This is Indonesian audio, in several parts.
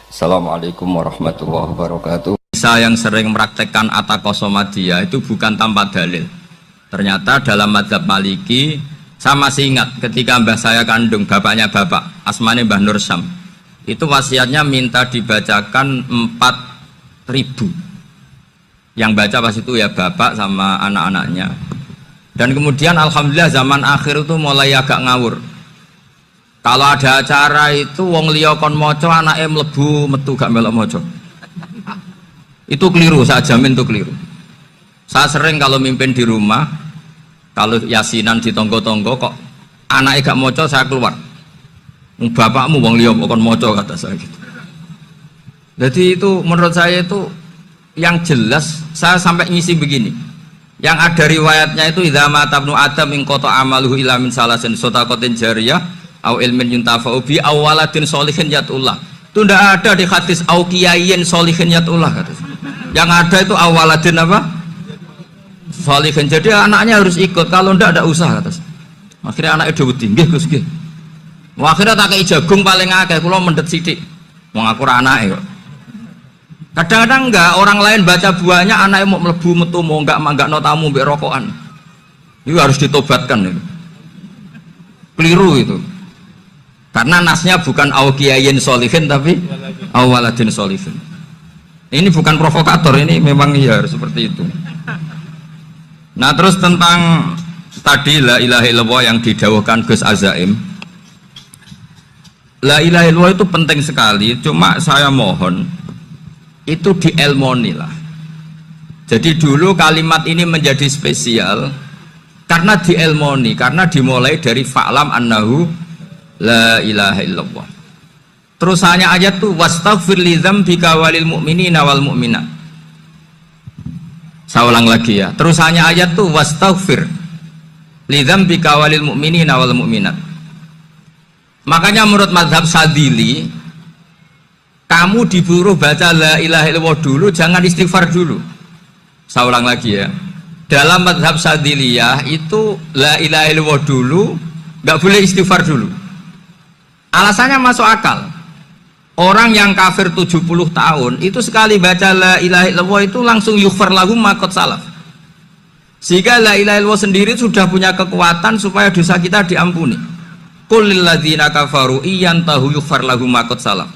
Assalamualaikum warahmatullahi wabarakatuh. Saya yang sering mempraktekkan atakosomadia itu bukan tanpa dalil. Ternyata dalam madzhab Maliki, saya masih ingat ketika mbah saya kandung, bapaknya bapak, asmane Mbah Nur Syam, itu wasiatnya minta dibacakan 4.000. Yang baca pas itu ya bapak sama anak-anaknya. Dan kemudian alhamdulillah zaman akhir itu mulai agak ngawur. Kalau ada acara itu wong liya kon maca anake mlebu metu gak melok maca. Itu keliru, saya jamin itu keliru. Saya sering kalau mimpin di rumah, kalau yasinan di tonggo-tonggo kok anaknya gak maca, saya keluar. Bapakmu wong liya kon maca, kata saya gitu. Jadi itu menurut saya itu yang jelas, saya sampai ngisi begini. Yang ada riwayatnya itu idza mata ibnu adam in qata amaluhu illa min salasin shadaqatin jariyah au ilmin yuntafa'u bi aw waladin sholihin yatullah. Itu tidak ada di hadis au kiyayin sholihin yatullah kata. Yang ada itu aw waladin apa? Sholihin. Jadi anaknya harus ikut, kalau tidak usah kata. Akhirnya anaknya dawuh nggih Gus nggih. Akhirnya tak kei jagung paling akeh, kula mendet sithik. Wong aku ora anake kok. Kadang-kadang enggak, orang lain baca buahnya anaknya mau mlebu metu mau enggak no tamu mbek rokokan. Itu harus ditobatkan itu. Keliru itu. Karena nasnya bukan auqiyayin sholihin tapi awaladin sholihin. Ini bukan provokator, ini memang ya harus seperti itu. Nah, terus tentang tadi la ilaha illallah yang didawuhkan Gus Azaim. La ilaha illallah itu penting sekali, cuma saya mohon itu dielmoni lah. Jadi dulu kalimat ini menjadi spesial karena dielmoni, karena dimulai dari fa'lam annahu la ilaha illallah. Terusannya ayat tuh wastaghfir li dzambika walil mu'minina wal mu'minat. Saya ulang lagi ya. Terusannya ayat tuh wastaghfir li dzambika walil mu'minina wal mu'minat. Makanya menurut mazhab Sadili, kamu disuruh baca la ilaha illallah dulu, jangan istighfar dulu. Saya ulang lagi ya. Dalam mazhab Sadiliyah itu la ilaha illallah dulu, nggak boleh istighfar dulu. Alasannya masuk akal. Orang yang kafir 70 tahun itu sekali baca la ilaha illallah itu langsung yughfar lahum ma qad salaf. Sehingga la ilaha illallah sendiri sudah punya kekuatan supaya dosa kita diampuni. Qul lil ladzina kafaru iyantahu yughfar lahum ma qad salaf.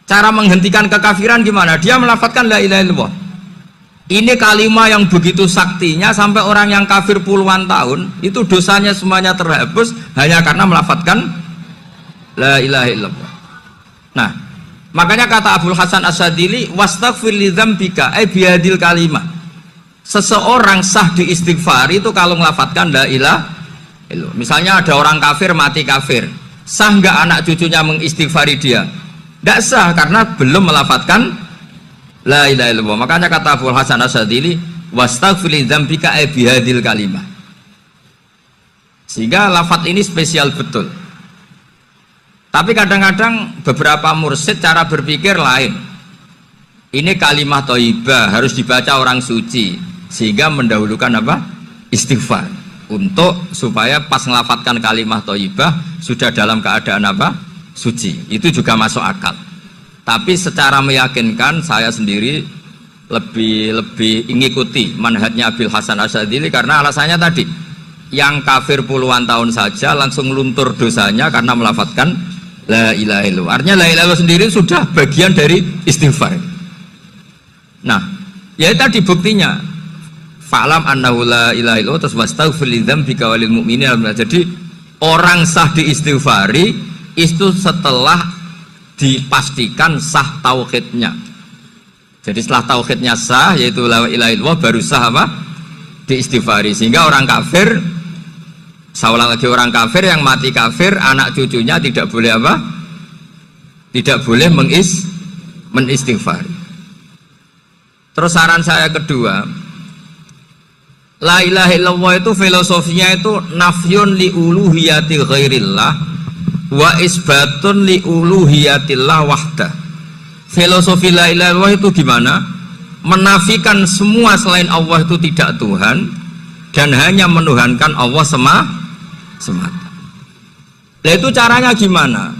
Cara menghentikan kekafiran gimana? Dia melafadzkan la ilaha illallah. Ini kalimat yang begitu saktinya sampai orang yang kafir puluhan tahun itu dosanya semuanya terhapus hanya karena melafadzkan la ilaha illallah. Nah, makanya kata Abdul Hasan As-Sadili wastaghfir li dzambika ay bihadil kalimah. Seseorang sah diistighfar itu kalau melafadzkan la ilaha illallah. Misalnya ada orang kafir mati kafir, sah enggak anak cucunya mengistighfari dia? Tidak sah karena belum melafadzkan la ilaha illallah. Makanya kata Abu Hasan As-Sadili wastaghfir li dzambika ay bihadil kalimah. Sehingga lafadz ini spesial betul. Tapi kadang-kadang beberapa mursyid cara berpikir lain. Ini kalimat thayyibah harus dibaca orang suci sehingga mendahulukan apa? Istighfar. Untuk supaya pas melafadzkan kalimat thayyibah sudah dalam keadaan apa? Suci. Itu juga masuk akal. Tapi secara meyakinkan saya sendiri lebih mengikuti manhajnya Abil Hasan As-Sadili karena alasannya tadi yang kafir puluhan tahun saja langsung luntur dosanya karena melafadzkan la ilaha illallah. Artinya la ilaha illallah sendiri sudah bagian dari istighfar. Nah, ya tadi buktinya fa'lam annahu la ilaha illallah terus wastaghfir li dzambika walil mu'minina. Jadi orang sah diistighfari itu setelah dipastikan sah tauhidnya. Jadi setelah tauhidnya sah yaitu la ilaha illallah baru sah apa? Diistighfari. Sehingga orang kafir, saya ulang lagi, orang kafir yang mati kafir anak cucunya tidak boleh apa? Tidak boleh menistighfari. Terus saran saya kedua, la ilaha illallah itu filosofinya itu nafyun li uluhiyati ghairillah wa isbatun li uluhiyatillah wahdah. Filosofi la ilaha illallah itu gimana? Menafikan semua selain Allah itu tidak Tuhan dan hanya menuhankan Allah semata. Nah itu caranya gimana?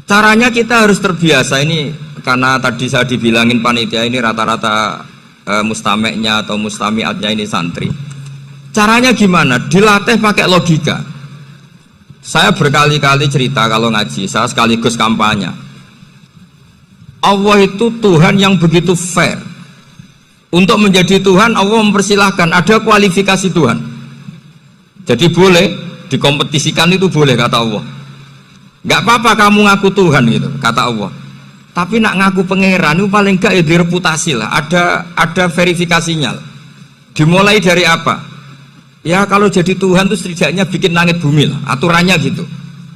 Caranya kita harus terbiasa, ini karena tadi saya dibilangin panitia ini rata-rata mustameknya atau mustamiatnya ini santri. Caranya gimana? Dilatih pakai logika. Saya berkali-kali cerita kalau ngaji, saya sekaligus kampanye. Allah itu Tuhan yang begitu fair. Untuk menjadi Tuhan, Allah mempersilahkan, ada kualifikasi Tuhan. Jadi boleh dikompetisikan, itu boleh kata Allah. Nggak apa-apa kamu ngaku Tuhan gitu, kata Allah. Tapi nak ngaku pangeran itu paling nggak ya direputasi lah. Ada verifikasinya. Dimulai dari apa? Ya kalau jadi Tuhan itu setidaknya bikin langit bumi lah, aturannya gitu.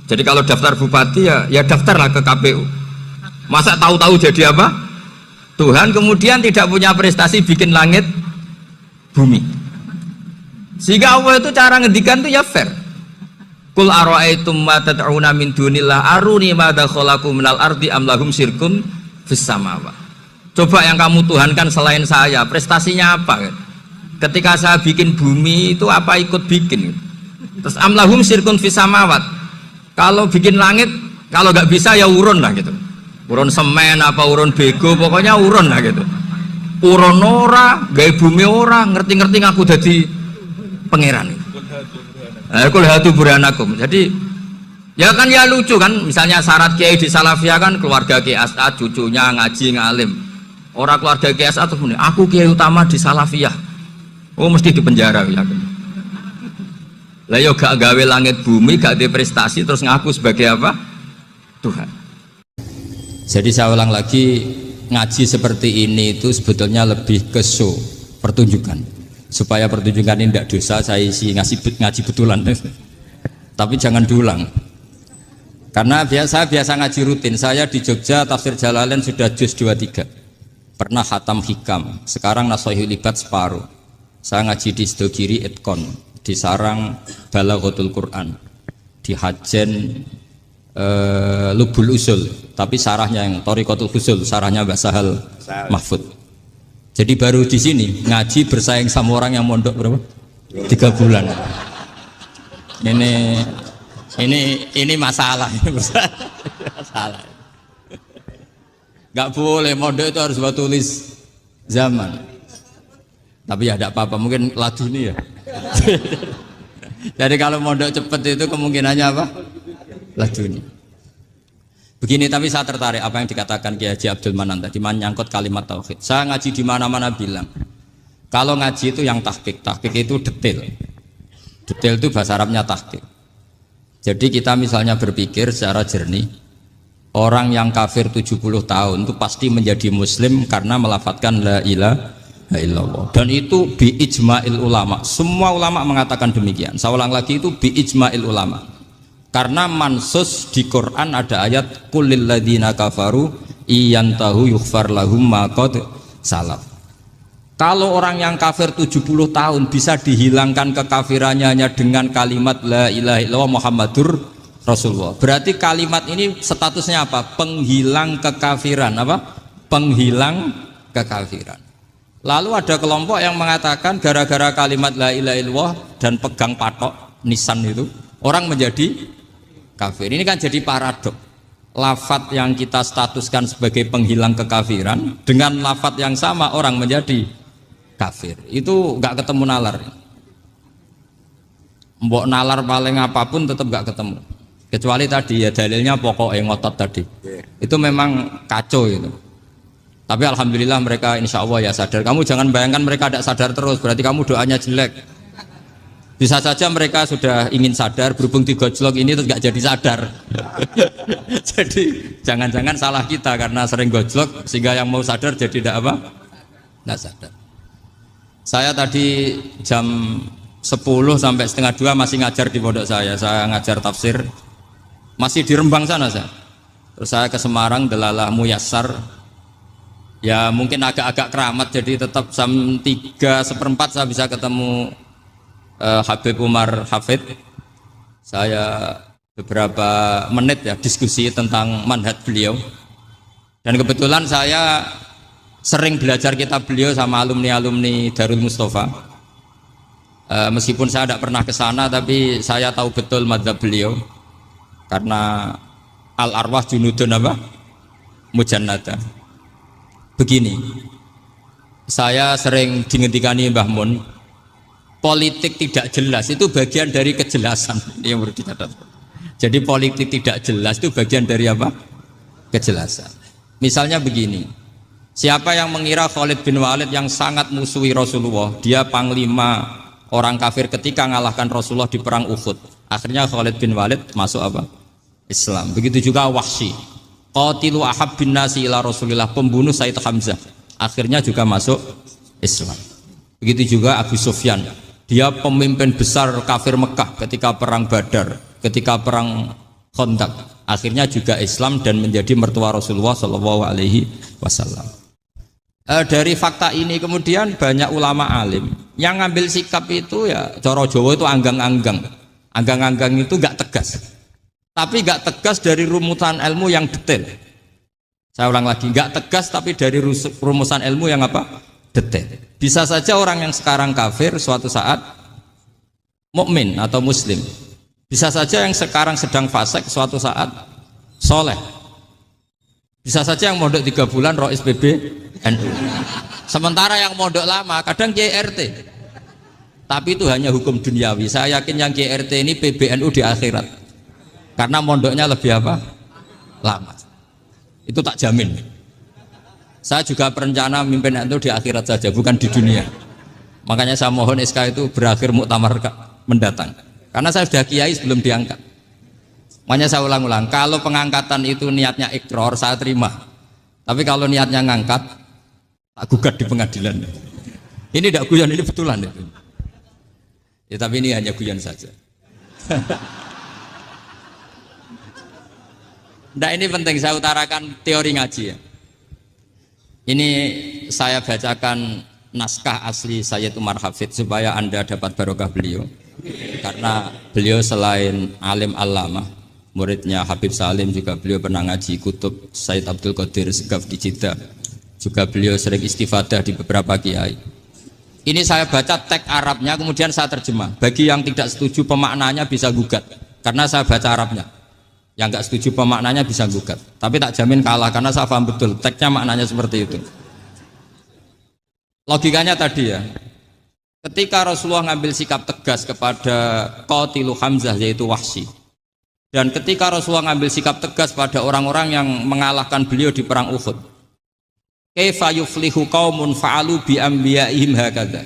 Jadi kalau daftar bupati ya daftarlah ke KPU. Masa tahu-tahu jadi apa? Tuhan kemudian tidak punya prestasi bikin langit bumi. Sehingga Allah itu cara ngendikan itu ya fair. Qul ara'aitum ma tad'una min dunillah aruni madza khalaqu minal ardi am lahum syirkun fis samawati. Coba yang kamu tuhankan selain saya, prestasinya apa? Ketika saya bikin bumi itu apa ikut bikin? Terus am lahum syirkun fis samawati. Kalau bikin langit, kalau nggak bisa ya urun lah gitu. Urun semen apa urun bego, pokoknya urun lah gitu. Urun ora, gawe bumi ora, ngerti-ngerti ngaku jadi pangeran. Kul hatu burhanakum. Jadi ya kan ya lucu kan, misalnya syarat kiai di Salafiyah kan keluarga Kiai As'ad, cucunya ngaji ngalim. Orang keluarga Kiai As'ad tuh muni, aku kiai utama di Salafiyah. Oh mesti di penjara ya. Lah yo gak gawe langit bumi, gak ada prestasi terus ngaku sebagai apa? Tuhan. Jadi saya ulang lagi, ngaji seperti ini itu sebetulnya lebih ke show, pertunjukan. Supaya pertunjukan ini tidak dosa, saya isi ngaji betulan. Tapi jangan diulang. Karena biasa ngaji rutin. Saya di Jogja tafsir Jalalain sudah juz 23. Pernah khatam hikam. Sekarang Nasoihul Ibad separuh. Saya ngaji di Sidogiri Itkon, di Sarang Balaghatul Quran, di Hajen Lubul Usul, tapi sarahnya yang Thariqatul Husul, sarahnya Mbah Sahal Mahfud. Jadi baru di sini ngaji bersaing sama orang yang mondok berapa? 3 bulan. Ini masalah, masalah. Gak boleh mondok itu harus buat tulis zaman. Tapi ya tidak apa-apa, mungkin laju ini ya. Jadi kalau mondok cepet itu kemungkinannya apa? Laduni. Begini, tapi saya tertarik apa yang dikatakan Kiai Haji Abdul Manan tadi, menyangkut kalimat tauhid. Saya ngaji di mana-mana bilang, kalau ngaji itu yang tahqiq itu detail. Detail itu bahasa Arabnya tahqiq. Jadi kita misalnya berpikir secara jernih, orang yang kafir 70 tahun itu pasti menjadi muslim karena melafadzkan la ilaha illallah. Dan itu bi ijma'il ulama. Semua ulama mengatakan demikian. Saya ulang lagi, itu bi ijma'il ulama. Karena mansus di Quran ada ayat kulil ladina kafaru iyantahu yughfar lahum ma qad salaf. Kalau orang yang kafir 70 tahun bisa dihilangkan kekafirannya hanya dengan kalimat la ilaha illallah Muhammadur Rasulullah. Berarti kalimat ini statusnya apa? Penghilang kekafiran, apa? Penghilang kekafiran. Lalu ada kelompok yang mengatakan gara-gara kalimat la ilaha illallah dan pegang patok nisan itu orang menjadi kafir. Ini kan jadi paradok. Lafat yang kita statuskan sebagai penghilang kekafiran dengan lafat yang sama orang menjadi kafir. Itu nggak ketemu nalar. Mbok nalar paling apapun tetap nggak ketemu. Kecuali tadi ya dalilnya pokok yang ngotot tadi. Itu memang kacau itu. Tapi alhamdulillah mereka insya Allah ya sadar. Kamu jangan bayangkan mereka tidak sadar terus. Berarti kamu doanya jelek. Bisa saja mereka sudah ingin sadar, berhubung digojlok ini terus gak jadi sadar. Jadi jangan-jangan salah kita karena sering gojlok sehingga yang mau sadar jadi tidak apa? Tidak sadar. Saya tadi jam 10 sampai setengah 2 masih ngajar di pondok saya ngajar tafsir masih di Rembang sana saya. Terus saya ke Semarang Delalah Muyassar. Ya mungkin agak-agak keramat jadi tetap jam 3:4 saya bisa ketemu Habib Umar Hafid. Saya beberapa menit ya diskusi tentang manhaj beliau, dan kebetulan saya sering belajar kitab beliau sama alumni Darul Mustafa. Meskipun saya tidak pernah ke sana, tapi saya tahu betul madzhab beliau karena al arwah junudun apa mujannada. Begini, saya sering dingetikani Mbah Mun, politik tidak jelas itu bagian dari kejelasan. Ini yang perlu dicatat. Jadi politik tidak jelas itu bagian dari apa? Kejelasan. Misalnya begini, siapa yang mengira Khalid bin Walid yang sangat musuhi Rasulullah, dia panglima orang kafir ketika ngalahkan Rasulullah di perang Uhud. Akhirnya Khalid bin Walid masuk apa? Islam. Begitu juga Wahsy, qatilu ahabbin nasi ila Rasulillah, pembunuh Sayyid Hamzah, akhirnya juga masuk Islam. Begitu juga Abu Sufyan, dia pemimpin besar kafir Mekah ketika perang Badar, ketika perang Khandaq, akhirnya juga Islam dan menjadi mertua Rasulullah Shallallahu Alaihi Wasallam. Dari fakta ini kemudian banyak ulama alim yang ngambil sikap itu ya coro Jawa itu anggang-anggang. Anggang-anggang itu gak tegas, tapi gak tegas dari rumusan ilmu yang detail. Saya ulang lagi, gak tegas tapi dari rumusan ilmu yang apa? Detail. Bisa saja orang yang sekarang kafir suatu saat mukmin atau muslim. Bisa saja yang sekarang sedang fasik suatu saat soleh. Bisa saja yang mondok 3 bulan rois PBNU. Sementara yang mondok lama kadang KRT. Tapi itu hanya hukum duniawi. Saya yakin yang KRT ini PBNU di akhirat. Karena mondoknya lebih apa? Lama. Itu tak jamin. Saya juga berencana mimpin NU di akhirat saja, bukan di dunia. Makanya saya mohon SK itu berakhir muktamar mendatang. Karena saya sudah kiai sebelum diangkat. Makanya saya ulang-ulang, kalau pengangkatan itu niatnya ikrar, saya terima. Tapi kalau niatnya ngangkat, tak gugat di pengadilan. Ini tidak guyon, ini betulan itu. Ya, tapi ini hanya guyon saja. Nah, ini penting saya utarakan teori ngaji ya. Ini saya bacakan naskah asli Sayyid Umar Hafid supaya Anda dapat barokah beliau. Karena beliau selain alim allamah, muridnya Habib Salim, juga beliau pernah ngaji kutub Sayyid Abdul Qadir Segaf di Jeddah. Juga beliau sering istifadah di beberapa kiai. Ini saya baca teks Arabnya, kemudian saya terjemah. Bagi yang tidak setuju pemaknanya bisa gugat, karena saya baca Arabnya. Yang nggak setuju pemaknanya bisa gugat. Tapi tak jamin kalah, karena saya paham betul teksnya maknanya seperti itu. Logikanya tadi ya, ketika Rasulullah ngambil sikap tegas kepada qatilu Hamzah yaitu Wahsy, dan ketika Rasulullah ngambil sikap tegas pada orang-orang yang mengalahkan beliau di perang Uhud, kaifa yuflihu qaumun fa'alu bi anbiya'ihim hakadha.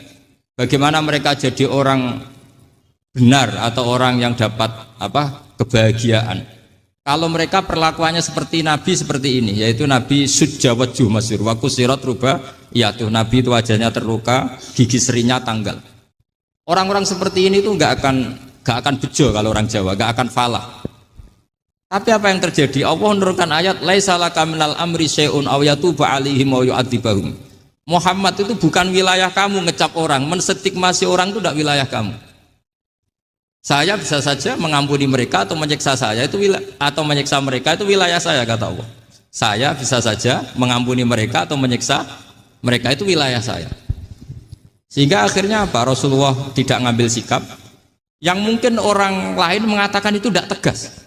Bagaimana mereka jadi orang benar atau orang yang dapat apa? Kebahagiaan. Kalau mereka perlakuannya seperti Nabi seperti ini, yaitu Nabi sujja wajhuh masyhur wa kusirat ruba, ya tuh Nabi itu wajahnya terluka, gigi serinya tanggal. Orang-orang seperti ini tuh nggak akan bejo kalau orang Jawa, nggak akan falah. Tapi apa yang terjadi? Allah menurunkan ayat laisa laka minal amri syai'un aw yatuba 'alaihim aw yu'adzibahum. Muhammad itu bukan wilayah kamu ngecap orang, menstigmasi orang itu tidak wilayah kamu. Saya bisa saja mengampuni mereka atau menyiksa saya itu atau menyiksa mereka itu wilayah saya, kata Allah. Saya bisa saja mengampuni mereka atau menyiksa mereka itu wilayah saya. Sehingga akhirnya apa? Rasulullah tidak ngambil sikap yang mungkin orang lain mengatakan itu tidak tegas.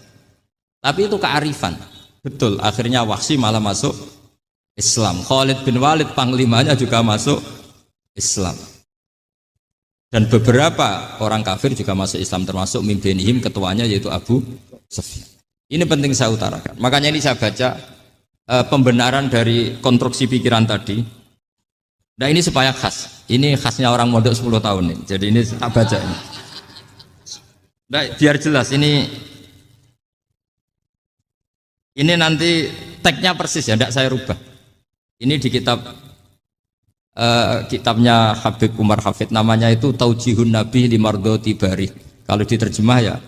Tapi itu kearifan. Betul, akhirnya Wahsy malah masuk Islam. Khalid bin Walid panglimanya juga masuk Islam. Dan beberapa orang kafir juga masuk Islam, termasuk mimpinihim, ketuanya yaitu Abu Sufyan. Ini penting saya utarakan. Makanya ini saya baca pembenaran dari konstruksi pikiran tadi. Nah ini supaya khas. Ini khasnya orang mondok 10 tahun nih. Jadi ini tak baca ini. Nah, biar jelas ini nanti teksnya persis ya, tidak saya rubah. Ini di kitabnya Habib Umar Hafid, namanya itu Taujihun Nabi Limardoti Bari. Kalau diterjemah ya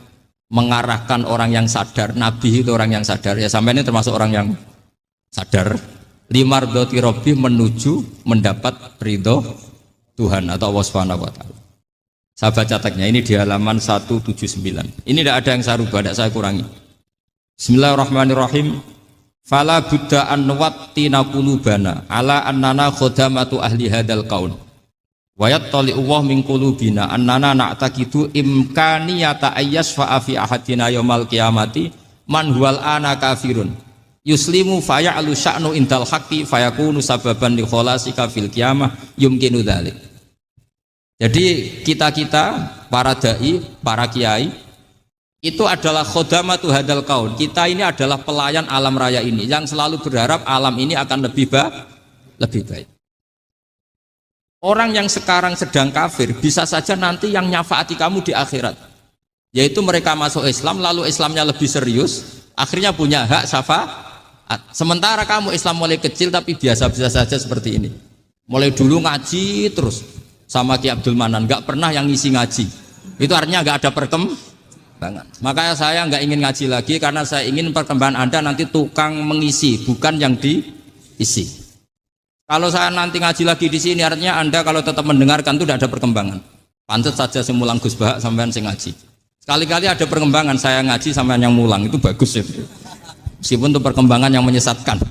mengarahkan orang yang sadar. Nabi itu orang yang sadar. Ya sampai ini termasuk orang yang sadar. Limardoti Robbi, menuju mendapat ridho Tuhan atau Allah Subhanahu wa Ta'ala. Saya baca teksnya ini di halaman 179. Ini tidak ada yang saya rubah, tidak saya kurangi. Bismillahirrahmanirrahim. Fala buddha an wattina qulubana ala annana khodamatu ahli hadal qaun wa yattali Allah min qulubina annana na'taqidu imkaniyata ayyasfa'a fi ahadina yaumal qiyamati man huwal ana kafirun Yuslimu faya'lu sya'nu indal haqqi fayakunu sababan li kholasika fil qiyamah yumkinu dzalik. Jadi kita-kita para dai, para kiai itu adalah khodamatu hadal kaun. Kita ini adalah pelayan alam raya ini yang selalu berharap alam ini akan lebih baik. Orang yang sekarang sedang kafir bisa saja nanti yang nyafaati kamu di akhirat, yaitu mereka masuk Islam lalu Islamnya lebih serius, akhirnya punya hak syafaat. Sementara kamu Islam mulai kecil tapi biasa-biasa saja seperti ini, mulai dulu ngaji terus sama Ki Abdul Manan, nggak pernah yang ngisi ngaji, itu artinya nggak ada perkembangan. Makanya saya nggak ingin ngaji lagi karena saya ingin perkembangan Anda nanti tukang mengisi, bukan yang diisi. Kalau saya nanti ngaji lagi di sini, artinya Anda kalau tetap mendengarkan itu tidak ada perkembangan. Pantas saja semulang Gus Bahak sampean sing ngaji. Sekali-kali ada perkembangan, saya ngaji sampean yang mulang, itu bagus itu. Meskipun itu perkembangan yang menyesatkan.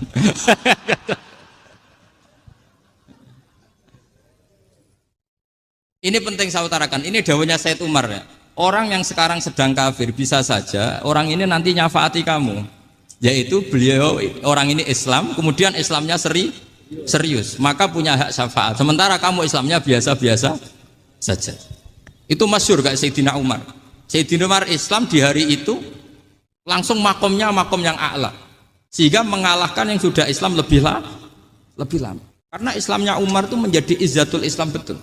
Ini penting saya utarakan. Ini dawuhnya Said Umar ya. Orang yang sekarang sedang kafir bisa saja orang ini nanti nyafaati kamu. Yaitu beliau orang ini Islam, kemudian Islamnya serius, maka punya hak syafaat. Sementara kamu Islamnya biasa-biasa saja. Itu masyhur kayak Sayyidina Umar. Sayyidina Umar Islam di hari itu langsung makomnya makom yang a'la, sehingga mengalahkan yang sudah Islam lebih lama. Karena Islamnya Umar itu menjadi izzatul Islam betul.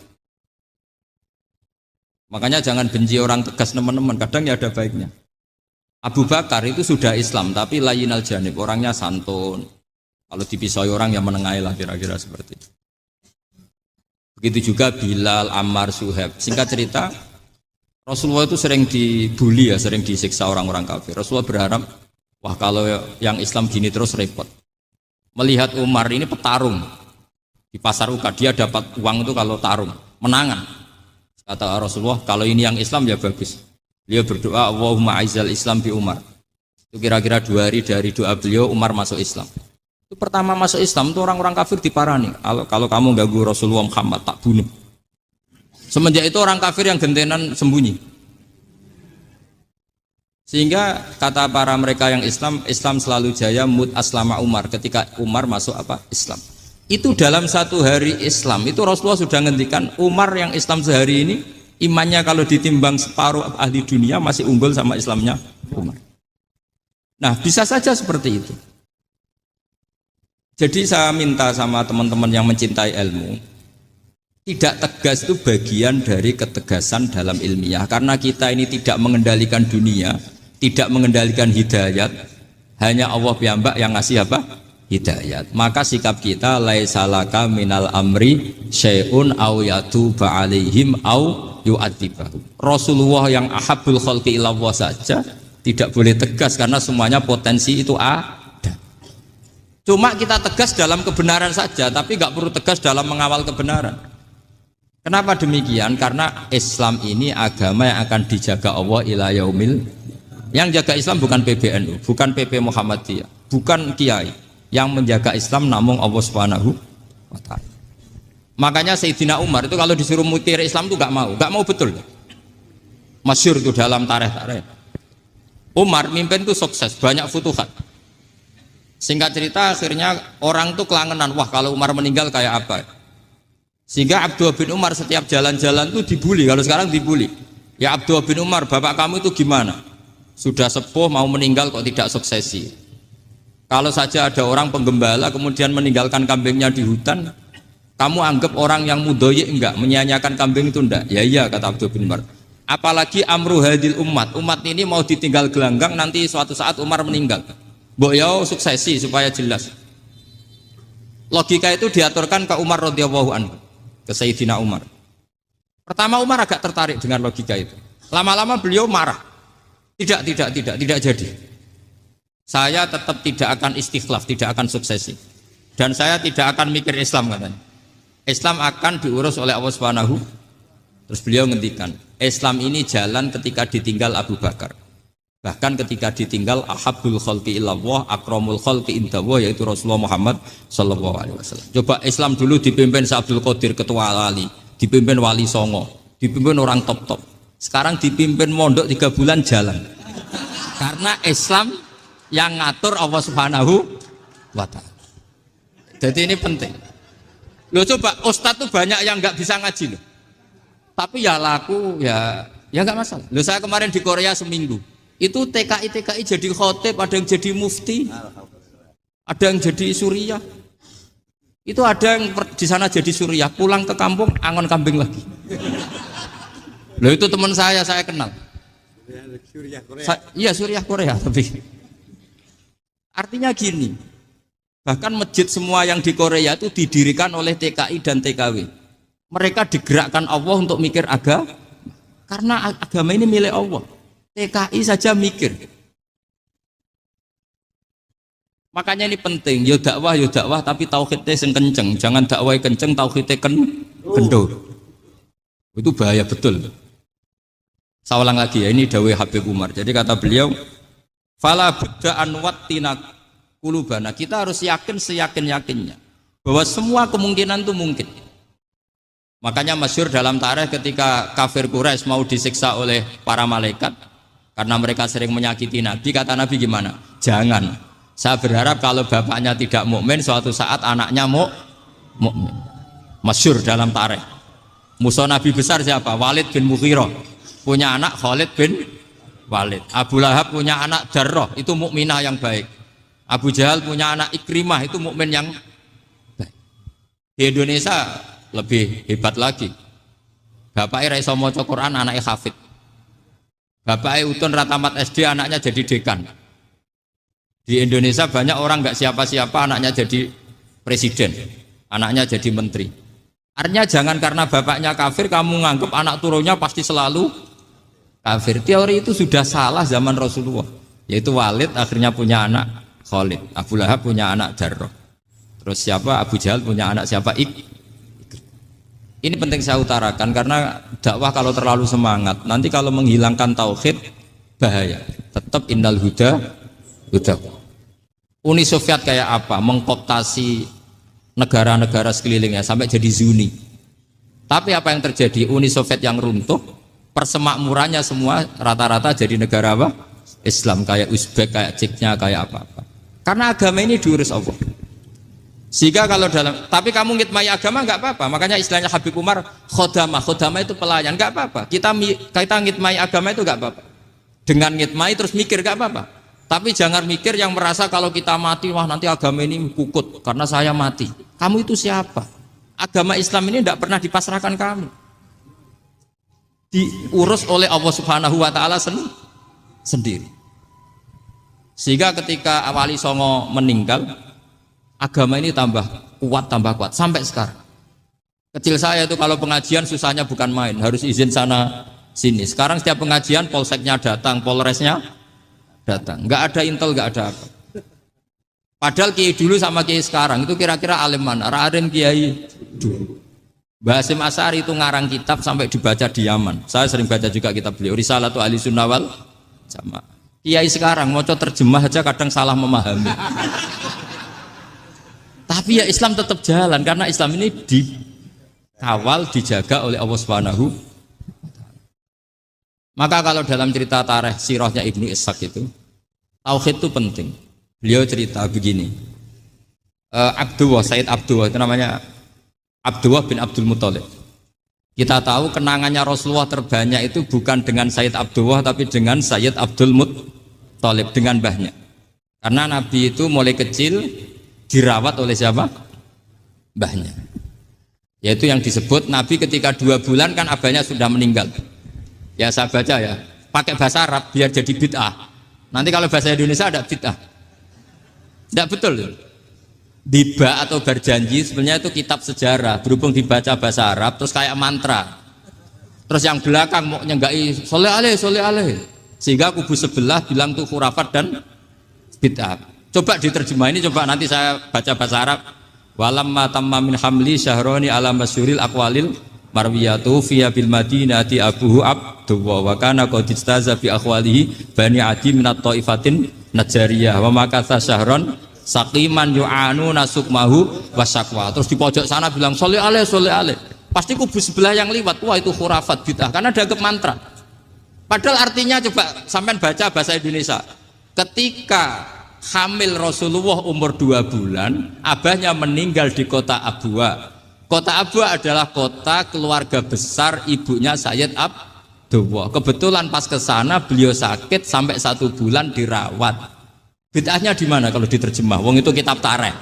Makanya jangan benci orang tegas teman-teman, kadang ya ada baiknya. Abu Bakar itu sudah Islam tapi layinal janib, orangnya santun. Kalau dipisah orang yang menengahi lah kira-kira seperti itu. Begitu juga Bilal, Ammar, Suhaib. Singkat cerita, Rasulullah itu sering dibully ya, sering disiksa orang-orang kafir. Rasulullah berharap, wah kalau yang Islam gini terus repot. Melihat Umar ini petarung di pasar Uka, dia dapat uang itu kalau tarung, menangan. Kata Rasulullah, kalau ini yang Islam ya bagus. Beliau berdoa, Allahumma aizal Islam bi Umar. Itu kira-kira 2 hari dari doa beliau, Umar masuk Islam. Itu pertama masuk Islam itu orang-orang kafir diparani. Kalau kamu ganggu Rasulullah Muhammad tak bunuh. Semenjak itu orang kafir yang gentenan sembunyi. Sehingga kata para mereka yang Islam selalu jaya mut aslama Umar, ketika Umar masuk Islam. Itu dalam 1 hari Islam itu Rasulullah sudah ngendikan Umar yang Islam sehari ini imannya kalau ditimbang separuh ahli dunia masih unggul sama Islamnya Umar. Nah bisa saja seperti itu. Jadi saya minta sama teman-teman yang mencintai ilmu, tidak tegas itu bagian dari ketegasan dalam ilmiah. Karena kita ini tidak mengendalikan dunia, tidak mengendalikan hidayat, hanya Allah piyambak yang ngasih hidayat. Maka sikap kita laisalaka minal amri syai'un aw yatuba alaihim aw yu'adzibahum. Rasulullah yang ahabbul khalqi ilallah saja tidak boleh tegas karena semuanya potensi itu ada. Cuma kita tegas dalam kebenaran saja, tapi nggak perlu tegas dalam mengawal kebenaran. Kenapa demikian? Karena Islam ini agama yang akan dijaga Allah ila yaumil. Yang jaga Islam bukan PBNU, bukan PP Muhammadiyah, bukan kiai. Yang menjaga Islam namun Allah Subhanahu wa ta'ala. Makanya Sayyidina Umar itu kalau disuruh mutir Islam itu nggak mau betul. Masyhur itu dalam tarikh. Umar mimpin itu sukses, banyak futuhat. Singkat cerita akhirnya orang tuh kelangenan, wah kalau Umar meninggal kayak apa? Sehingga Abdullah bin Umar setiap jalan-jalan tuh dibully. Kalau sekarang dibully, ya Abdullah bin Umar, bapak kamu itu gimana? Sudah sepuh mau meninggal kok tidak suksesi? Kalau saja ada orang penggembala kemudian meninggalkan kambingnya di hutan, kamu anggap orang yang mudoyik enggak, menyia-nyiakan kambing itu enggak? Ya iya kata Abdullah bin Umar. Apalagi amru hadil umat ini mau ditinggal gelanggang, nanti suatu saat Umar meninggal. Mbok yo suksesi supaya jelas. Logika itu diaturkan ke Umar radhiyallahu anhu, ke Sayyidina Umar. Pertama Umar agak tertarik dengan logika itu. Lama-lama beliau marah. Tidak jadi. Saya tetap tidak akan istikhlaf, tidak akan suksesi. Dan saya tidak akan mikir Islam katanya. Islam akan diurus oleh Allah Subhanahu. Terus beliau ngendikan, Islam ini jalan ketika ditinggal Abu Bakar. Bahkan ketika ditinggal ahabbul khalqi ilallah akramul khalqi indallah, yaitu Rasulullah Muhammad sallallahu alaihi wasallam. Coba Islam dulu dipimpin Abdul Qadir ketua wali, dipimpin Wali Songo, dipimpin orang top. Sekarang dipimpin mondok 3 bulan jalan. Karena Islam yang ngatur Allah Subhanahu wa ta'ala. Jadi ini penting. Loh coba ustadz tuh banyak yang nggak bisa ngaji loh. Tapi ya laku ya nggak masalah. Loh saya kemarin di Korea seminggu. Itu TKI jadi khotib, ada yang jadi mufti, ada yang jadi suriah. Itu ada yang di sana jadi suriah, pulang ke kampung angon kambing lagi. Loh itu teman saya kenal. Iya suriah Korea tapi. Artinya gini, bahkan masjid semua yang di Korea itu didirikan oleh TKI dan TKW. Mereka digerakkan Allah untuk mikir karena agama ini milik Allah. TKI saja mikir. Makanya ini penting, yo dakwah tapi tauhidnya sing kenceng, jangan dakwah kenceng tauhidnya kendor. Itu bahaya betul. Saya ulang lagi ya, ini dawuh Habib Umar. Jadi kata beliau, fala budda an wattina qulubana. Kita harus yakin seyakin-yakinnya bahwa semua kemungkinan itu mungkin. Makanya masyhur dalam tarikh ketika kafir Quraisy mau disiksa oleh para malaikat karena mereka sering menyakiti Nabi, kata Nabi gimana? Jangan. Saya berharap kalau bapaknya tidak mukmin, suatu saat anaknya mukmin. Masyhur dalam tarikh. Musuh Nabi besar siapa? Walid bin Mughirah. Punya anak Khalid bin Walid. Abu Lahab punya anak Darrah, itu mukminah yang baik. Abu Jahal punya anak Ikrimah, itu mukmin yang baik. Di Indonesia lebih hebat lagi. Bapaknya ra iso maca Quran, anaknya hafid. Bapaknya utun ratamat SD, anaknya jadi dekan. Di Indonesia banyak orang nggak siapa-siapa, anaknya jadi presiden, anaknya jadi menteri. Artinya jangan karena bapaknya kafir kamu nganggap anak turunnya pasti selalu kafir. Teori itu sudah salah zaman Rasulullah. Yaitu Walid akhirnya punya anak Khalid, Abu Lahab punya anak Darrah. Terus siapa? Abu Jahal punya anak siapa? Ini penting saya utarakan karena dakwah kalau terlalu semangat, nanti kalau menghilangkan tauhid bahaya. Tetap innal huda. Uni Soviet kayak apa? Mengkooptasi negara-negara sekelilingnya sampai jadi Zuni. Tapi apa yang terjadi? Uni Soviet yang runtuh, persemakmurannya semua rata-rata jadi negara apa? Islam, kayak Uzbek, kayak Ceknya, kayak apa-apa. Karena agama ini diurus Allah. Sehingga kalau tapi kamu ngitmai agama nggak apa-apa. Makanya istilahnya Habib Umar khodamah itu pelayan, nggak apa-apa. Kita ngitmai agama itu nggak apa-apa. Dengan ngitmai terus mikir nggak apa-apa. Tapi jangan mikir yang merasa kalau kita mati, wah nanti agama ini kukut karena saya mati. Kamu itu siapa? Agama Islam ini tidak pernah dipasrahkan kamu. Diurus oleh Allah Subhanahu wa Ta'ala sendiri. Sehingga ketika Wali Songo meninggal, agama ini tambah kuat sampai sekarang. Kecil saya itu kalau pengajian susahnya bukan main, harus izin sana sini. Sekarang setiap pengajian polseknya datang, polresnya datang, nggak ada intel, nggak ada apa. Padahal kiai dulu sama kiai sekarang itu kira-kira alim mana? Raden kiai dulu. Mbah Hasyim Asy'ari itu ngarang kitab sampai dibaca di Yaman. Saya sering baca juga kitab beliau, Risalatu Ahli Sunnah wal Jamaah. Kiai sekarang mau terjemah aja kadang salah memahami. Tapi ya Islam tetap jalan karena Islam ini dikawal, dijaga oleh Allah Subhanahu. Maka kalau dalam cerita tarikh sirahnya Ibnu Ishaq itu, tauhid itu penting. Beliau cerita begini, Sayyid Abdullah itu namanya Abdullah bin Abdul Muthalib. Kita tahu kenangannya Rasulullah terbanyak itu bukan dengan Sayyid Abdullah tapi dengan Sayyid Abdul Muthalib, dengan mbahnya. Karena Nabi itu mulai kecil dirawat oleh siapa? Mbahnya. Yaitu yang disebut Nabi ketika 2 bulan kan abahnya sudah meninggal. Ya saya baca ya, pakai bahasa Arab biar jadi bid'ah. Nanti kalau bahasa Indonesia ada bid'ah. Tidak betul. Diba atau berjanji sebenarnya itu kitab sejarah, berhubung dibaca bahasa Arab terus kayak mantra. Terus yang belakang mau nyenggai soleh aleh. Sehingga kubu sebelah bilang tuh khurafat dan bid'ah. Coba diterjemah ini, coba nanti saya baca bahasa Arab. Walamma tamma min hamli syahroni ala masyuril aqwalil marwiyatu fiya bil madinati abuhu abduwa wa kana qad istaza bi akhwalihi bani adi minat taifatin najariyah wa makatha syahron saqiman yu'anu nasukmahu wasakwa. Terus di pojok sana bilang soleh aleh. Pasti kubu sebelah yang liwat, wah itu khurafat bid'ah karena dianggap mantra. Padahal artinya coba sampean baca bahasa Indonesia. Ketika hamil Rasulullah umur 2 bulan, abahnya meninggal di kota Abwa. Kota Abwa adalah kota keluarga besar ibunya Sayyid Abdullah. Kebetulan pas ke sana beliau sakit sampai 1 bulan dirawat. Bid'ahnya di mana kalau diterjemah? Wong itu kitab tarikh.